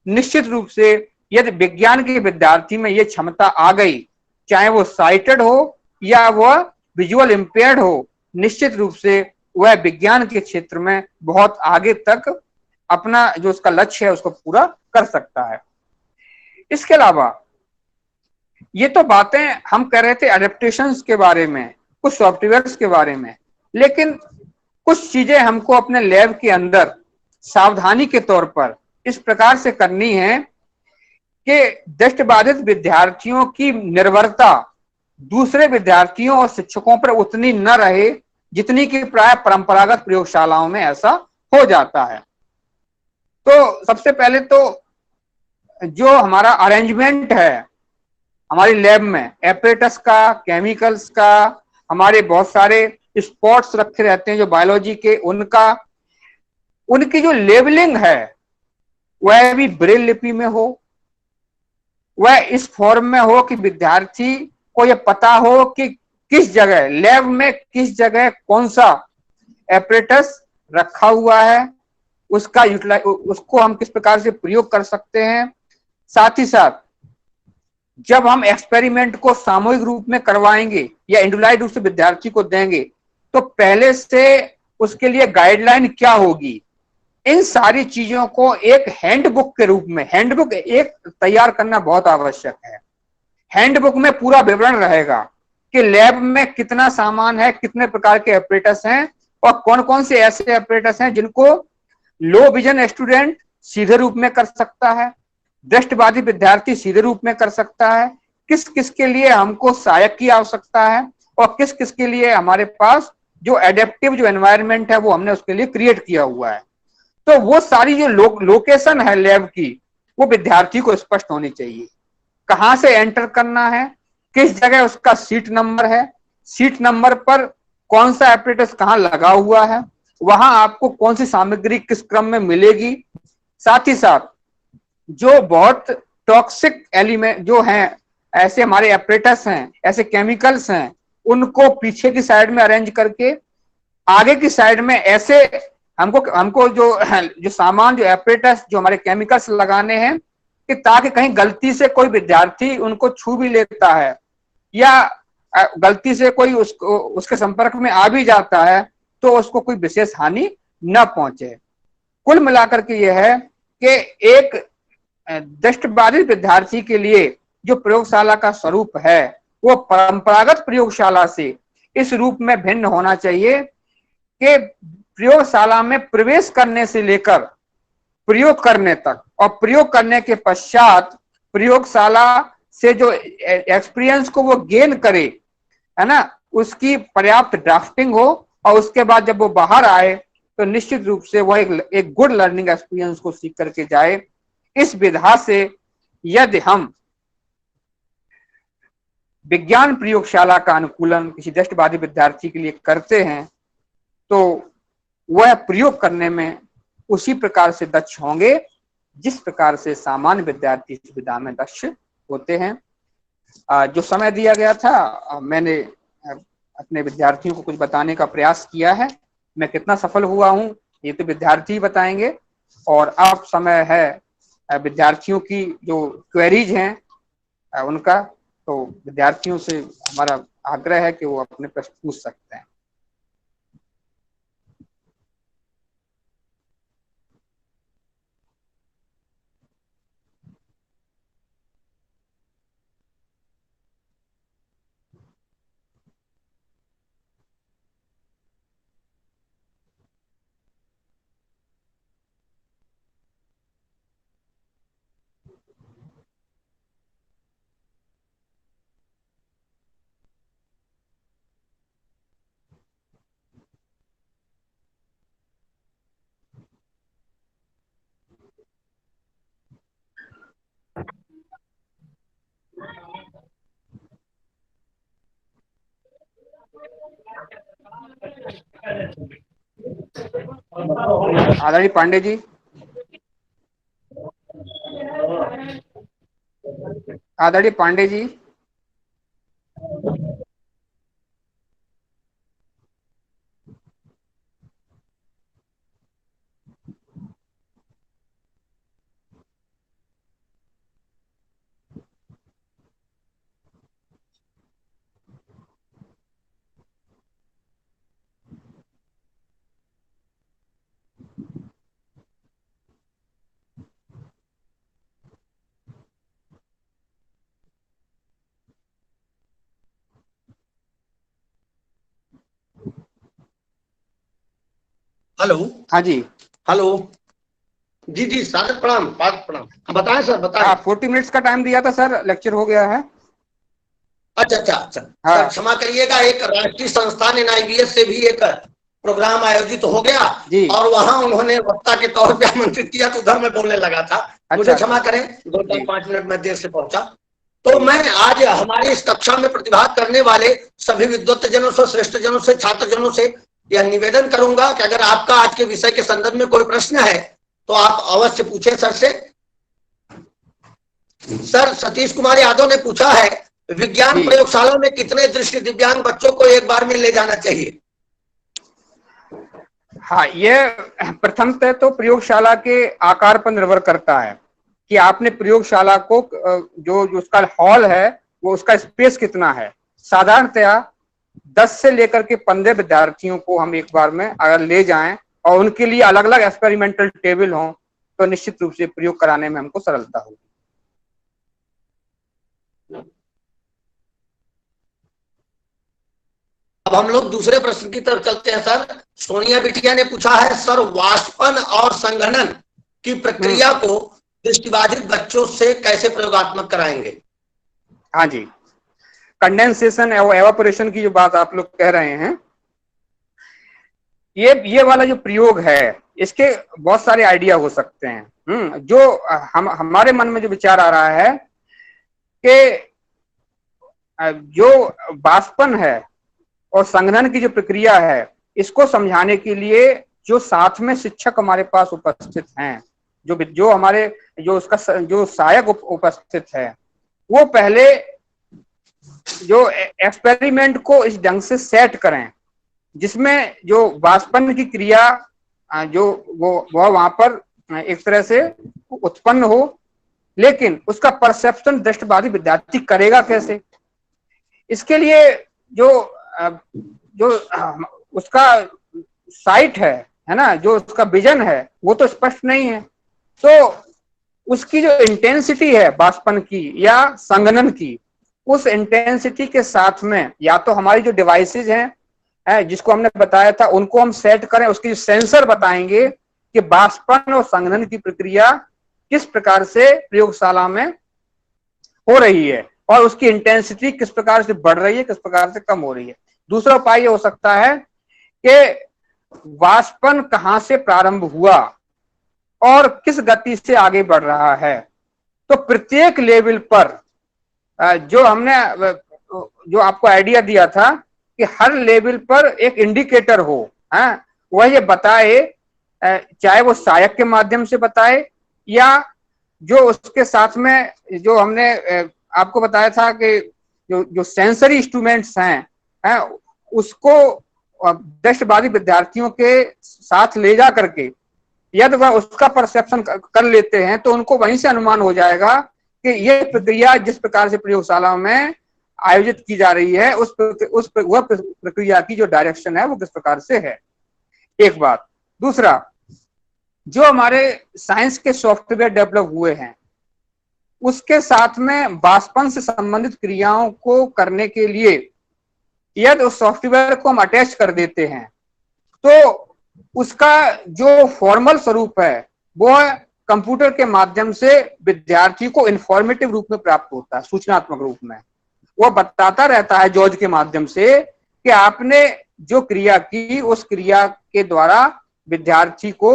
निश्चित रूप से यदि विज्ञान के विद्यार्थी में यह क्षमता आ गई, चाहे वो साइटेड हो या वह विजुअल इंपेयर्ड हो, निश्चित रूप से वह विज्ञान के क्षेत्र में बहुत आगे तक अपना जो उसका लक्ष्य है उसको पूरा कर सकता है। इसके अलावा ये तो बातें हम कह रहे थे एडेप्टेशंस के बारे में, कुछ सॉफ्टवेयर्स के बारे में, लेकिन कुछ चीजें हमको अपने लैब के अंदर सावधानी के तौर पर इस प्रकार से करनी है कि दृष्टिबाधित विद्यार्थियों की निर्भरता दूसरे विद्यार्थियों और शिक्षकों पर उतनी न रहे जितनी कि प्राय परंपरागत प्रयोगशालाओं में ऐसा हो जाता है। तो सबसे पहले तो जो हमारा अरेंजमेंट है हमारी लैब में, एपरेटस का, केमिकल्स का, हमारे बहुत सारे स्पॉट्स रखे रहते हैं जो बायोलॉजी के, उनकी जो लेबलिंग है वह भी ब्रेल लिपि में हो, वह इस फॉर्म में हो कि विद्यार्थी को यह पता हो कि किस जगह लैब में किस जगह कौन सा एपरेटस रखा हुआ है, उसको हम किस प्रकार से प्रयोग कर सकते हैं। साथ ही साथ जब हम एक्सपेरिमेंट को सामूहिक रूप में करवाएंगे या इंडिविजुअल रूप से विद्यार्थी को देंगे तो पहले से उसके लिए गाइडलाइन क्या होगी, इन सारी चीजों को एक हैंडबुक के रूप में, हैंडबुक एक तैयार करना बहुत आवश्यक है। हैंडबुक में पूरा विवरण रहेगा कि लैब में कितना सामान है, कितने प्रकार के एपरेटस हैं और कौन कौन से ऐसे एपरेटस हैं जिनको लो विजन स्टूडेंट सीधे रूप में कर सकता है, दृष्टिबाधित विद्यार्थी सीधे रूप में कर सकता है, किस किस के लिए हमको सहायक की आवश्यकता है और किस किस के लिए हमारे पास जो एडेप्टिव जो एनवायरनमेंट है वो हमने उसके लिए क्रिएट किया हुआ है। तो वो सारी जो लोकेशन है लैब की वो विद्यार्थी को स्पष्ट होनी चाहिए। कहां से एंटर करना है, किस जगह उसका सीट नंबर है, सीट नंबर पर कौन सा एपरेटस कहां लगा हुआ है, वहां आपको कौन सी सामग्री किस क्रम में मिलेगी। साथ ही साथ जो बहुत टॉक्सिक एलिमेंट जो हैं, ऐसे हमारे एपरेटस हैं, ऐसे केमिकल्स हैं, उनको पीछे की साइड में अरेंज करके आगे की साइड में ऐसे हमको जो सामान, जो एपरेटस, जो हमारे केमिकल्स लगाने हैं कि ताकि कहीं गलती से कोई विद्यार्थी उनको छू भी लेता है या गलती से कोई उसके संपर्क में आ भी जाता है तो उसको कोई विशेष हानि न पहुंचे। कुल मिलाकर के यह है कि एक दृष्टिबाधित विद्यार्थी के लिए जो प्रयोगशाला का स्वरूप है वो परंपरागत प्रयोगशाला से इस रूप में भिन्न होना चाहिए कि प्रयोगशाला में प्रवेश करने से लेकर प्रयोग करने तक, और प्रयोग करने के पश्चात प्रयोगशाला से जो एक्सपीरियंस को वो गेन करे, है ना, उसकी पर्याप्त ड्राफ्टिंग हो, और उसके बाद जब वो बाहर आए तो निश्चित रूप से वह एक गुड लर्निंग एक्सपीरियंस को सीख करके जाए। इस विधा से यदि हम विज्ञान प्रयोगशाला का अनुकूलन किसी दृष्टिबाधित विद्यार्थी के लिए करते हैं तो वह प्रयोग करने में उसी प्रकार से दक्ष होंगे जिस प्रकार से सामान्य विद्यार्थी इस विधा में दक्ष होते हैं। जो समय दिया गया था मैंने अपने विद्यार्थियों को कुछ बताने का प्रयास किया है। मैं कितना सफल हुआ हूं ये तो विद्यार्थी ही बताएंगे। और अब समय है विद्यार्थियों की जो क्वेरीज हैं उनका, तो विद्यार्थियों से हमारा आग्रह है कि वो अपने प्रश्न पूछ सकते हैं। आदरणीय पांडे जी, आदरणीय पांडे जी, हेलो। हाँ जी, हेलो जी जी स्वागत, प्रणाम प्रणाम। बताएं सर, बताएं। 40 मिनट्स का टाइम दिया था सर, लेक्चर हो गया है। अच्छा अच्छा अच्छा हाँ। सर क्षमा करिएगा, एक राष्ट्रीय संस्थान NIBS से भी एक प्रोग्राम आयोजित हो गया जी। और वहां उन्होंने वक्ता के तौर पे आमंत्रित किया तो उधर मैं बोलने लगा था। मुझे क्षमा करें, 2-5 मिनट में देर से पहुंचा। तो मैं आज हमारी इस कक्षा में प्रतिभाग करने वाले सभी विद्वत्तजनों से, श्रेष्ठजनों से, छात्रजनों से यह निवेदन करूंगा कि अगर आपका आज के विषय के संदर्भ में कोई प्रश्न है तो आप अवश्य पूछें सर से। सर सतीश कुमार यादव ने पूछा है, विज्ञान प्रयोगशाला में कितने दृष्टि दिव्यांग बच्चों को एक बार में ले जाना चाहिए? हाँ, ये प्रथमतः तो प्रयोगशाला के आकार पर निर्भर करता है कि आपने प्रयोगशाला को जो उसका हॉल है वो उसका स्पेस कितना है। साधारणतया 10 से लेकर के 15 विद्यार्थियों को हम एक बार में अगर ले जाएं और उनके लिए अलग अलग एक्सपेरिमेंटल टेबल हो तो निश्चित रूप से प्रयोग कराने में हमको सरलता होगी। अब हम लोग दूसरे प्रश्न की तरफ चलते हैं सर। सोनिया बिटिया ने पूछा है, सर वाष्पन और संघनन की प्रक्रिया को दृष्टिबाधित बच्चों से कैसे प्रयोगात्मक कराएंगे? हाँ जी, कंडेंसेशन और एवापोरेशन की जो बात आप लोग कह रहे हैं, ये वाला जो प्रयोग है इसके बहुत सारे आइडिया हो सकते हैं। जो हमारे मन में जो विचार आ रहा है कि जो वाष्पन है और संघनन की जो प्रक्रिया है इसको समझाने के लिए जो साथ में शिक्षक हमारे पास उपस्थित हैं, जो हमारे जो उसका जो सहायक उपस्थित है, वो पहले जो एक्सपेरिमेंट को इस ढंग से सेट करें जिसमें जो वाष्पन की क्रिया जो वो वहां पर एक तरह से उत्पन्न हो, लेकिन उसका परसेप्शन दृष्टिबाधित विद्यार्थी करेगा कैसे। इसके लिए जो उसका साइट है ना, जो उसका विजन है वो तो स्पष्ट नहीं है। तो उसकी जो इंटेंसिटी है वाष्पन की या संघनन की, उस इंटेंसिटी के साथ में या तो हमारी जो डिवाइसेज हैं जिसको हमने बताया था उनको हम सेट करें, उसकी सेंसर बताएंगे कि वाष्पन और संघनन की प्रक्रिया किस प्रकार से प्रयोगशाला में हो रही है और उसकी इंटेंसिटी किस प्रकार से बढ़ रही है, किस प्रकार से कम हो रही है। दूसरा उपाय हो सकता है कि वाष्पन कहां से प्रारंभ हुआ और किस गति से आगे बढ़ रहा है। तो प्रत्येक लेवल पर जो हमने जो आपको आइडिया दिया था कि हर लेवल पर एक इंडिकेटर हो, वह ये बताए, चाहे वो सहायक के माध्यम से बताए या जो उसके साथ में जो हमने आपको बताया था कि जो सेंसरी इंस्ट्रूमेंट्स हैं, उसको दृष्टिबाधित विद्यार्थियों के साथ ले जा करके यदि वह उसका परसेप्शन कर लेते हैं तो उनको वहीं से अनुमान हो जाएगा कि ये प्रक्रिया जिस प्रकार से प्रयोगशाला में आयोजित की जा रही है वह प्रक्रिया की जो डायरेक्शन है वो किस प्रकार से है। एक बात। दूसरा, जो हमारे साइंस के सॉफ्टवेयर डेवलप हुए हैं उसके साथ में वाष्पन से संबंधित क्रियाओं को करने के लिए यदि उस सॉफ्टवेयर को हम अटैच कर देते हैं तो उसका जो फॉर्मल स्वरूप है वो कंप्यूटर के माध्यम से विद्यार्थी को इंफॉर्मेटिव रूप में प्राप्त होता है, सूचनात्मक रूप में। वो बताता रहता है जॉर्ज के माध्यम से कि आपने जो क्रिया की उस क्रिया के द्वारा विद्यार्थी को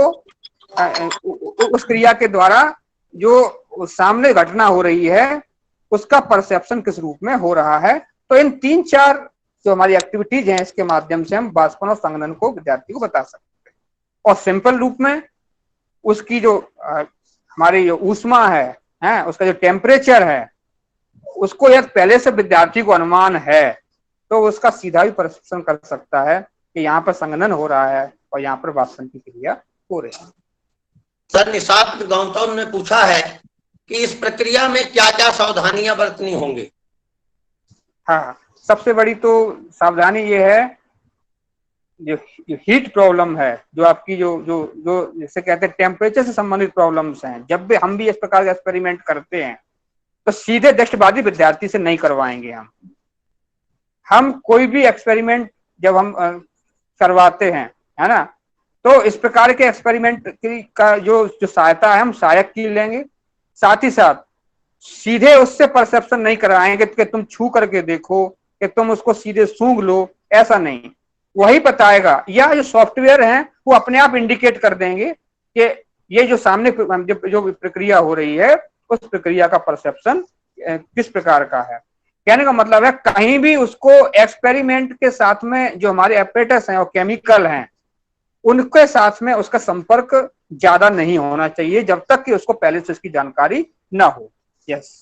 उस क्रिया के द्वारा जो सामने घटना हो रही है उसका परसेप्शन किस रूप में हो रहा है। तो इन 3-4 जो हमारी एक्टिविटीज हैं इसके माध्यम से हम वाष्पन और संघनन को विद्यार्थी को बता सकते हैं और सिंपल रूप में उसकी जो हमारी जो ऊष्मा है, उसका जो टेम्परेचर है उसको यदि पहले से विद्यार्थी को अनुमान है तो उसका सीधा भी परसेप्शन कर सकता है कि यहाँ पर संघनन हो रहा है और यहाँ पर वाष्पन की क्रिया हो रही है। सर, निशात गौतम ने पूछा है कि इस प्रक्रिया में क्या क्या सावधानियां बरतनी होंगी। हाँ, सबसे बड़ी तो सावधानी ये है जो हीट प्रॉब्लम है, जो आपकी जो जो जो जिसे कहते हैं टेम्परेचर से संबंधित प्रॉब्लम्स हैं, जब भी हम भी इस प्रकार के एक्सपेरिमेंट करते हैं तो सीधे दृष्टिबाधित विद्यार्थी से नहीं करवाएंगे। हम कोई भी एक्सपेरिमेंट जब हम करवाते हैं, है ना, तो इस प्रकार के एक्सपेरिमेंट का जो सहायता है हम सहायक की लेंगे। साथ ही साथ सीधे उससे परसेप्शन नहीं कराएंगे कि तुम छू करके देखो, कि तुम उसको सीधे सूंघ लो, ऐसा नहीं। वही बताएगा या जो सॉफ्टवेयर है वो अपने आप इंडिकेट कर देंगे कि ये जो सामने जो प्रक्रिया हो रही है उस प्रक्रिया का परसेप्शन किस प्रकार का है। कहने का मतलब है कहीं भी उसको एक्सपेरिमेंट के साथ में जो हमारे एपरेटस हैं और केमिकल हैं उनके साथ में उसका संपर्क ज्यादा नहीं होना चाहिए जब तक कि उसको पहले से उसकी जानकारी ना हो। यस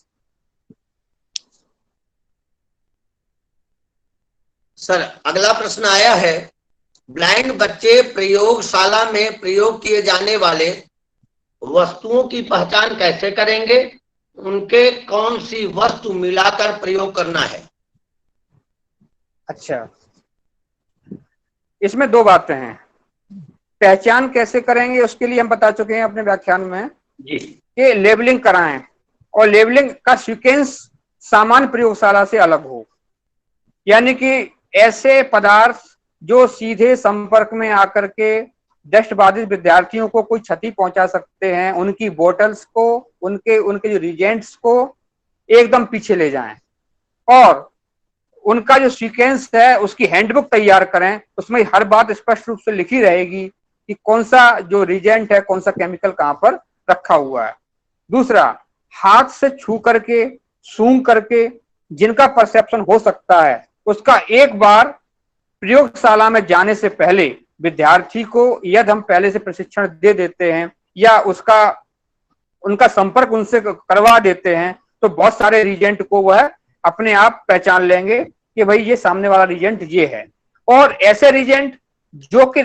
सर, अगला प्रश्न आया है, ब्लाइंड बच्चे प्रयोगशाला में प्रयोग किए जाने वाले वस्तुओं की पहचान कैसे करेंगे, उनके कौन सी वस्तु मिलाकर प्रयोग करना है। अच्छा, इसमें 2 बातें हैं। पहचान कैसे करेंगे उसके लिए हम बता चुके हैं अपने व्याख्यान में जी कि लेबलिंग कराएं और लेबलिंग का सीक्वेंस सामान्य प्रयोगशाला से अलग हो, यानी कि ऐसे पदार्थ जो सीधे संपर्क में आकर के दृष्टिबाधित विद्यार्थियों को कोई क्षति पहुंचा सकते हैं, उनकी बोतल्स को, उनके जो रिजेंट्स को एकदम पीछे ले जाएं और उनका जो सीक्वेंस है उसकी हैंडबुक तैयार करें। उसमें हर बात स्पष्ट रूप से लिखी रहेगी कि कौन सा जो रिजेंट है, कौन सा केमिकल कहां पर रखा हुआ है। दूसरा, हाथ से छू करके, सूंघ करके जिनका परसेप्शन हो सकता है उसका एक बार प्रयोगशाला में जाने से पहले विद्यार्थी को यदि हम पहले से प्रशिक्षण दे देते हैं या उनका संपर्क उनसे करवा देते हैं तो बहुत सारे रिजेंट को वह अपने आप पहचान लेंगे कि भाई ये सामने वाला रिजेंट ये है। और ऐसे रिजेंट जो कि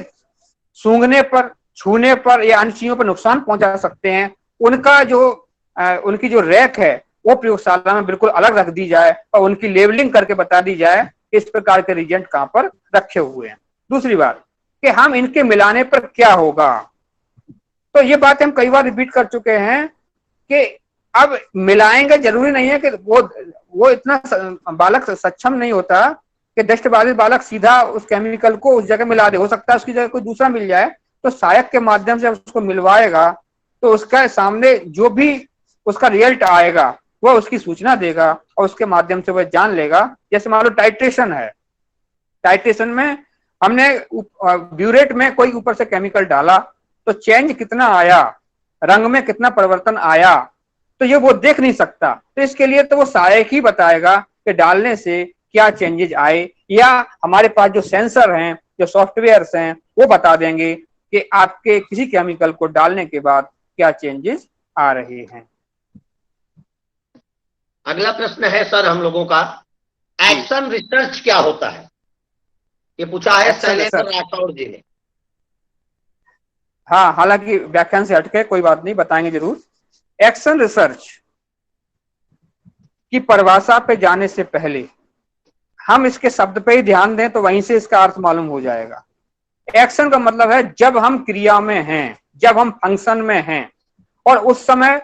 सूंघने पर, छूने पर या अन्य चीजों पर नुकसान पहुंचा सकते हैं, उनकी जो रैक है वो प्रयोगशाला में बिल्कुल अलग रख दी जाए और उनकी लेबलिंग करके बता दी जाए कि इस प्रकार के रिजेंट कहां पर रखे हुए हैं। दूसरी बात कि हम इनके मिलाने पर क्या होगा, तो ये बात हम कई बार रिपीट कर चुके हैं कि अब मिलाएंगे, जरूरी नहीं है कि वो इतना बालक सक्षम नहीं होता कि दृष्टिबाधित बालक सीधा उस केमिकल को उस जगह मिला दे। हो सकता है उसकी जगह कोई दूसरा मिल जाए तो सहायक के माध्यम से उसको मिलवाएगा तो उसका सामने जो भी उसका रिजल्ट आएगा वह उसकी सूचना देगा और उसके माध्यम से वह जान लेगा। जैसे मान लो टाइट्रेशन है, टाइट्रेशन में हमने ब्यूरेट में कोई ऊपर से केमिकल डाला तो चेंज कितना आया, रंग में कितना परिवर्तन आया, तो ये वो देख नहीं सकता। तो इसके लिए तो वो सहायक ही बताएगा कि डालने से क्या चेंजेस आए, या हमारे पास जो सेंसर हैं, जो सॉफ्टवेयर्स हैं, वो बता देंगे कि आपके किसी केमिकल को डालने के बाद क्या चेंजेस आ रहे हैं। अगला प्रश्न है सर हम लोगों का, एक्शन रिसर्च क्या होता है? ये पूछा है शैलेंद्र राठौड़ जी ने। हाँ, हालांकि व्याख्यान से हटके कोई बात नहीं, बताएंगे जरूर। एक्शन रिसर्च की परिभाषा पे जाने से पहले हम इसके शब्द पे ही ध्यान दें तो वहीं से इसका अर्थ मालूम हो जाएगा। एक्शन का मतलब है जब हम क्रिया में हैं, जब हम फंक्शन में हैं, और उस समय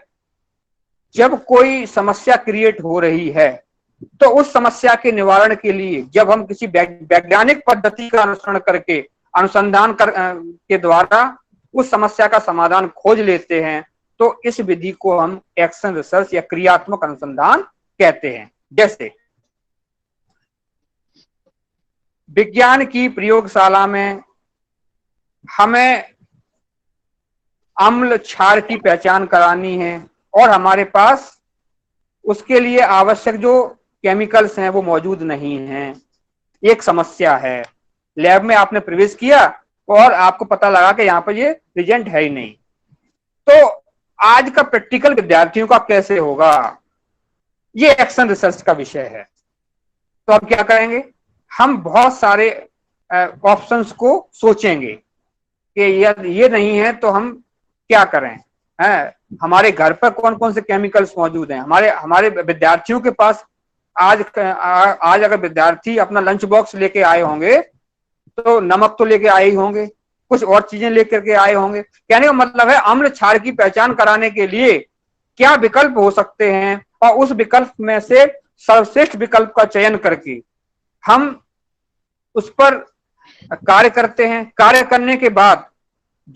जब कोई समस्या क्रिएट हो रही है तो उस समस्या के निवारण के लिए जब हम किसी वैज्ञानिक पद्धति का अनुसरण करके अनुसंधान के द्वारा उस समस्या का समाधान खोज लेते हैं तो इस विधि को हम एक्शन रिसर्च या क्रियात्मक अनुसंधान कहते हैं। जैसे विज्ञान की प्रयोगशाला में हमें अम्ल क्षार की पहचान करानी है और हमारे पास उसके लिए आवश्यक जो केमिकल्स हैं वो मौजूद नहीं हैं, एक समस्या है। लैब में आपने प्रवेश किया और आपको पता लगा कि यहाँ पर ये रिजेंट है ही नहीं, तो आज का प्रैक्टिकल विद्यार्थियों का कैसे होगा, ये एक्शन रिसर्च का विषय है। तो अब क्या करेंगे, हम बहुत सारे ऑप्शंस को सोचेंगे कि ये नहीं है तो हम क्या करें, हमारे घर पर कौन कौन से केमिकल्स मौजूद हैं, हमारे विद्यार्थियों के पास आज अगर विद्यार्थी अपना लंच बॉक्स लेके आए होंगे तो नमक तो लेके आए ही होंगे, कुछ और चीजें लेकर के आए होंगे। कहने का मतलब है अम्ल क्षार की पहचान कराने के लिए क्या विकल्प हो सकते हैं और उस विकल्प में से सर्वश्रेष्ठ विकल्प का चयन करके हम उस पर कार्य करते हैं। कार्य करने के बाद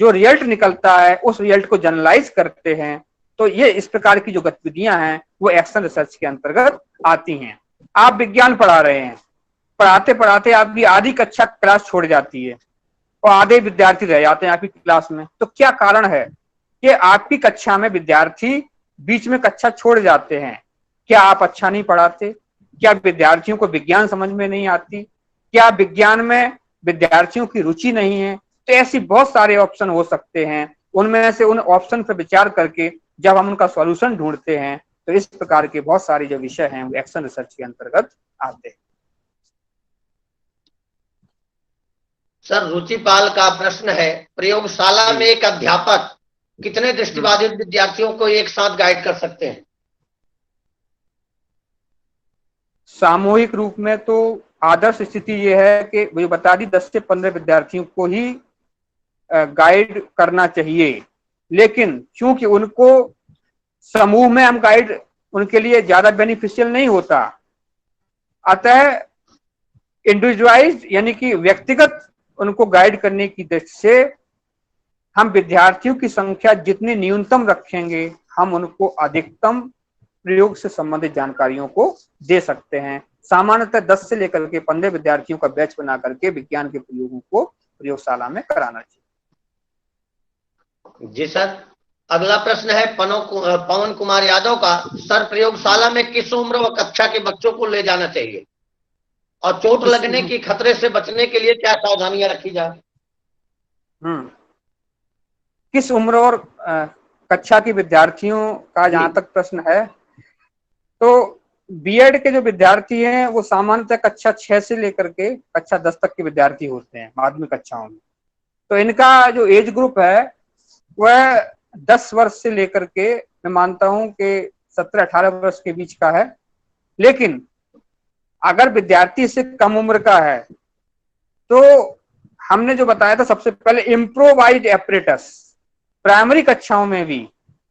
जो रिजल्ट निकलता है उस रिजल्ट को जनरलाइज करते हैं। तो ये इस प्रकार की जो गतिविधियां हैं वो एक्शन रिसर्च के अंतर्गत आती हैं। आप विज्ञान पढ़ा रहे हैं, पढ़ाते पढ़ाते आपकी आधी कक्षा क्लास छोड़ जाती है और आधे विद्यार्थी रह जाते हैं आपकी क्लास में, तो क्या कारण है कि आपकी कक्षा में विद्यार्थी बीच में कक्षा छोड़ जाते हैं? क्या आप अच्छा नहीं पढ़ाते? क्या विद्यार्थियों को विज्ञान समझ में नहीं आती? क्या विज्ञान में विद्यार्थियों की रुचि नहीं है? तो ऐसी बहुत सारे ऑप्शन हो सकते हैं, उनमें से उन ऑप्शन पर विचार करके जब हम उनका सॉल्यूशन ढूंढते हैं तो इस प्रकार के बहुत सारे जो विषय हैं वो एक्शन रिसर्च के अंतर्गत आते हैं। सर रुचिपाल का प्रश्न है, प्रयोगशाला में एक अध्यापक कितने दृष्टिबाधित विद्यार्थियों को एक साथ गाइड कर सकते हैं? सामूहिक रूप में तो आदर्श स्थिति यह है कि मुझे बता दी 10 से 15 विद्यार्थियों को ही गाइड करना चाहिए, लेकिन चूंकि उनको समूह में हम गाइड उनके लिए ज्यादा बेनिफिशियल नहीं होता, अतः इंडिविजुअलाइज्ड यानी कि व्यक्तिगत उनको गाइड करने की दृष्टि से हम विद्यार्थियों की संख्या जितनी न्यूनतम रखेंगे हम उनको अधिकतम प्रयोग से संबंधित जानकारियों को दे सकते हैं। सामान्यतः 10 से लेकर के 15 विद्यार्थियों का बैच बना करके विज्ञान के प्रयोगों को प्रयोगशाला में कराना चाहिए। जी सर, अगला प्रश्न है पवन कुमार यादव का, सर प्रयोगशाला में किस उम्र व कक्षा के बच्चों को ले जाना चाहिए और चोट लगने की खतरे से बचने के लिए क्या सावधानियां रखी जाए? किस उम्र और कक्षा के विद्यार्थियों का जहां तक प्रश्न है, तो बीएड के जो विद्यार्थी हैं वो सामान्यतः कक्षा 6 से लेकर के कक्षा 10 तक के विद्यार्थी होते हैं माध्यमिक कक्षाओं में। तो इनका जो एज ग्रुप है वह 10 वर्ष से लेकर के मैं मानता हूं कि 17-18 वर्ष के बीच का है। लेकिन अगर विद्यार्थी इससे कम उम्र का है तो हमने जो बताया था सबसे पहले इम्प्रोवाइज्ड एपरेटस प्राइमरी कक्षाओं में भी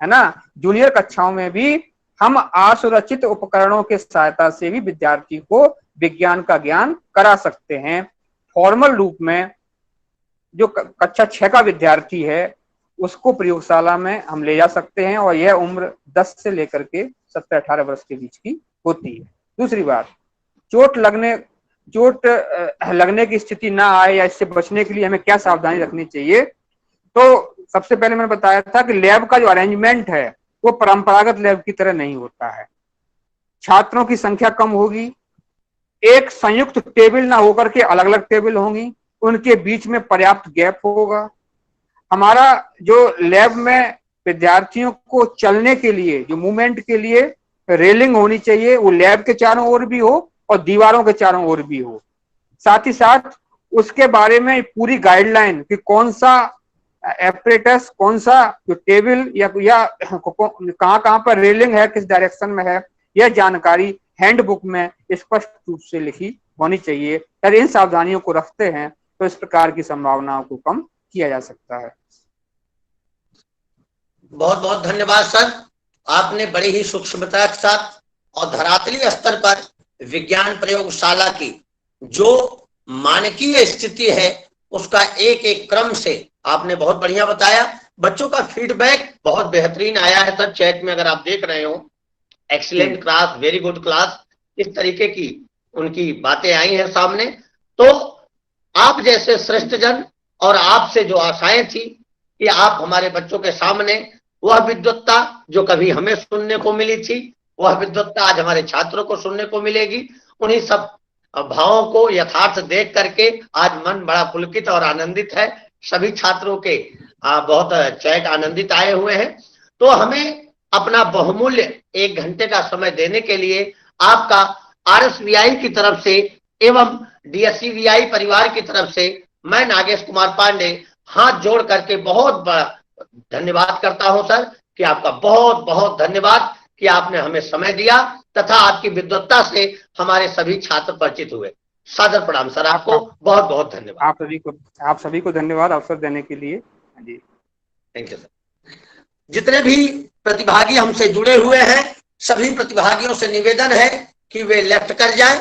है ना, जूनियर कक्षाओं में भी हम असुरक्षित उपकरणों के सहायता से भी विद्यार्थी को विज्ञान का ज्ञान करा सकते हैं। फॉर्मल रूप में जो कक्षा 6 का विद्यार्थी है उसको प्रयोगशाला में हम ले जा सकते हैं, और यह उम्र 10 से लेकर के 17-18 वर्ष के बीच की होती है। दूसरी बात, चोट लगने की स्थिति ना आए या इससे बचने के लिए हमें क्या सावधानी रखनी चाहिए। तो सबसे पहले मैंने बताया था कि लैब का जो अरेंजमेंट है वो परंपरागत लैब की तरह नहीं होता है। छात्रों की संख्या कम होगी, एक संयुक्त टेबल ना होकर के अलग अलग टेबल होंगी, उनके बीच में पर्याप्त गैप होगा। हमारा जो लैब में विद्यार्थियों को चलने के लिए, जो मूवमेंट के लिए रेलिंग होनी चाहिए, वो लैब के चारों ओर भी हो और दीवारों के चारों ओर भी हो। साथ ही साथ उसके बारे में पूरी गाइडलाइन कि कौन सा एपरेटस, कौन सा जो टेबल या कहाँ पर रेलिंग है, किस डायरेक्शन में है, यह जानकारी हैंडबुक में स्पष्ट रूप से लिखी होनी चाहिए। यदि इन सावधानियों को रखते हैं तो इस प्रकार की संभावनाओं को कम किया जा सकता है। बहुत बहुत धन्यवाद सर, आपने बड़ी ही सूक्ष्मता के साथ और धरातली स्तर पर विज्ञान प्रयोगशाला की जो मानकीय स्थिति है उसका एक एक क्रम से आपने बहुत बढ़िया बताया। बच्चों का फीडबैक बहुत बेहतरीन आया है सर, चैट में अगर आप देख रहे हो, excellent class, very good class, इस तरीके की उनकी बातें आई हैं सामने। तो आप जैसे श्रेष्ठ जन और आपसे जो आशाएं थी कि आप हमारे बच्चों के सामने वह विद्वत्ता जो कभी हमें सुनने को मिली थी, वह विद्वत्ता आज हमारे छात्रों को सुनने को मिलेगी। उन्हीं सब भावों को यथार्थ देख करके आज मन बड़ा पुलकित और आनंदित है। सभी छात्रों के बहुत चैट आनंदित आए हुए हैं। तो हमें अपना बहुमूल्य 1 घंटे का समय देने के लिए आपका RSVI की तरफ से एवं DSCVI परिवार की तरफ से मैं नागेश कुमार पांडे हाथ जोड़ करके बहुत बड़ा धन्यवाद करता हूं सर, कि आपका बहुत बहुत धन्यवाद कि आपने हमें समय दिया तथा आपकी विद्वत्ता से हमारे सभी छात्र परिचित हुए। सादर प्रणाम सर, आपको बहुत बहुत धन्यवाद। आप सभी को धन्यवाद अवसर देने के लिए जी। Thank you sir. जितने भी प्रतिभागी हमसे जुड़े हुए हैं, सभी प्रतिभागियों से निवेदन है कि वे लेफ्ट कर जाएं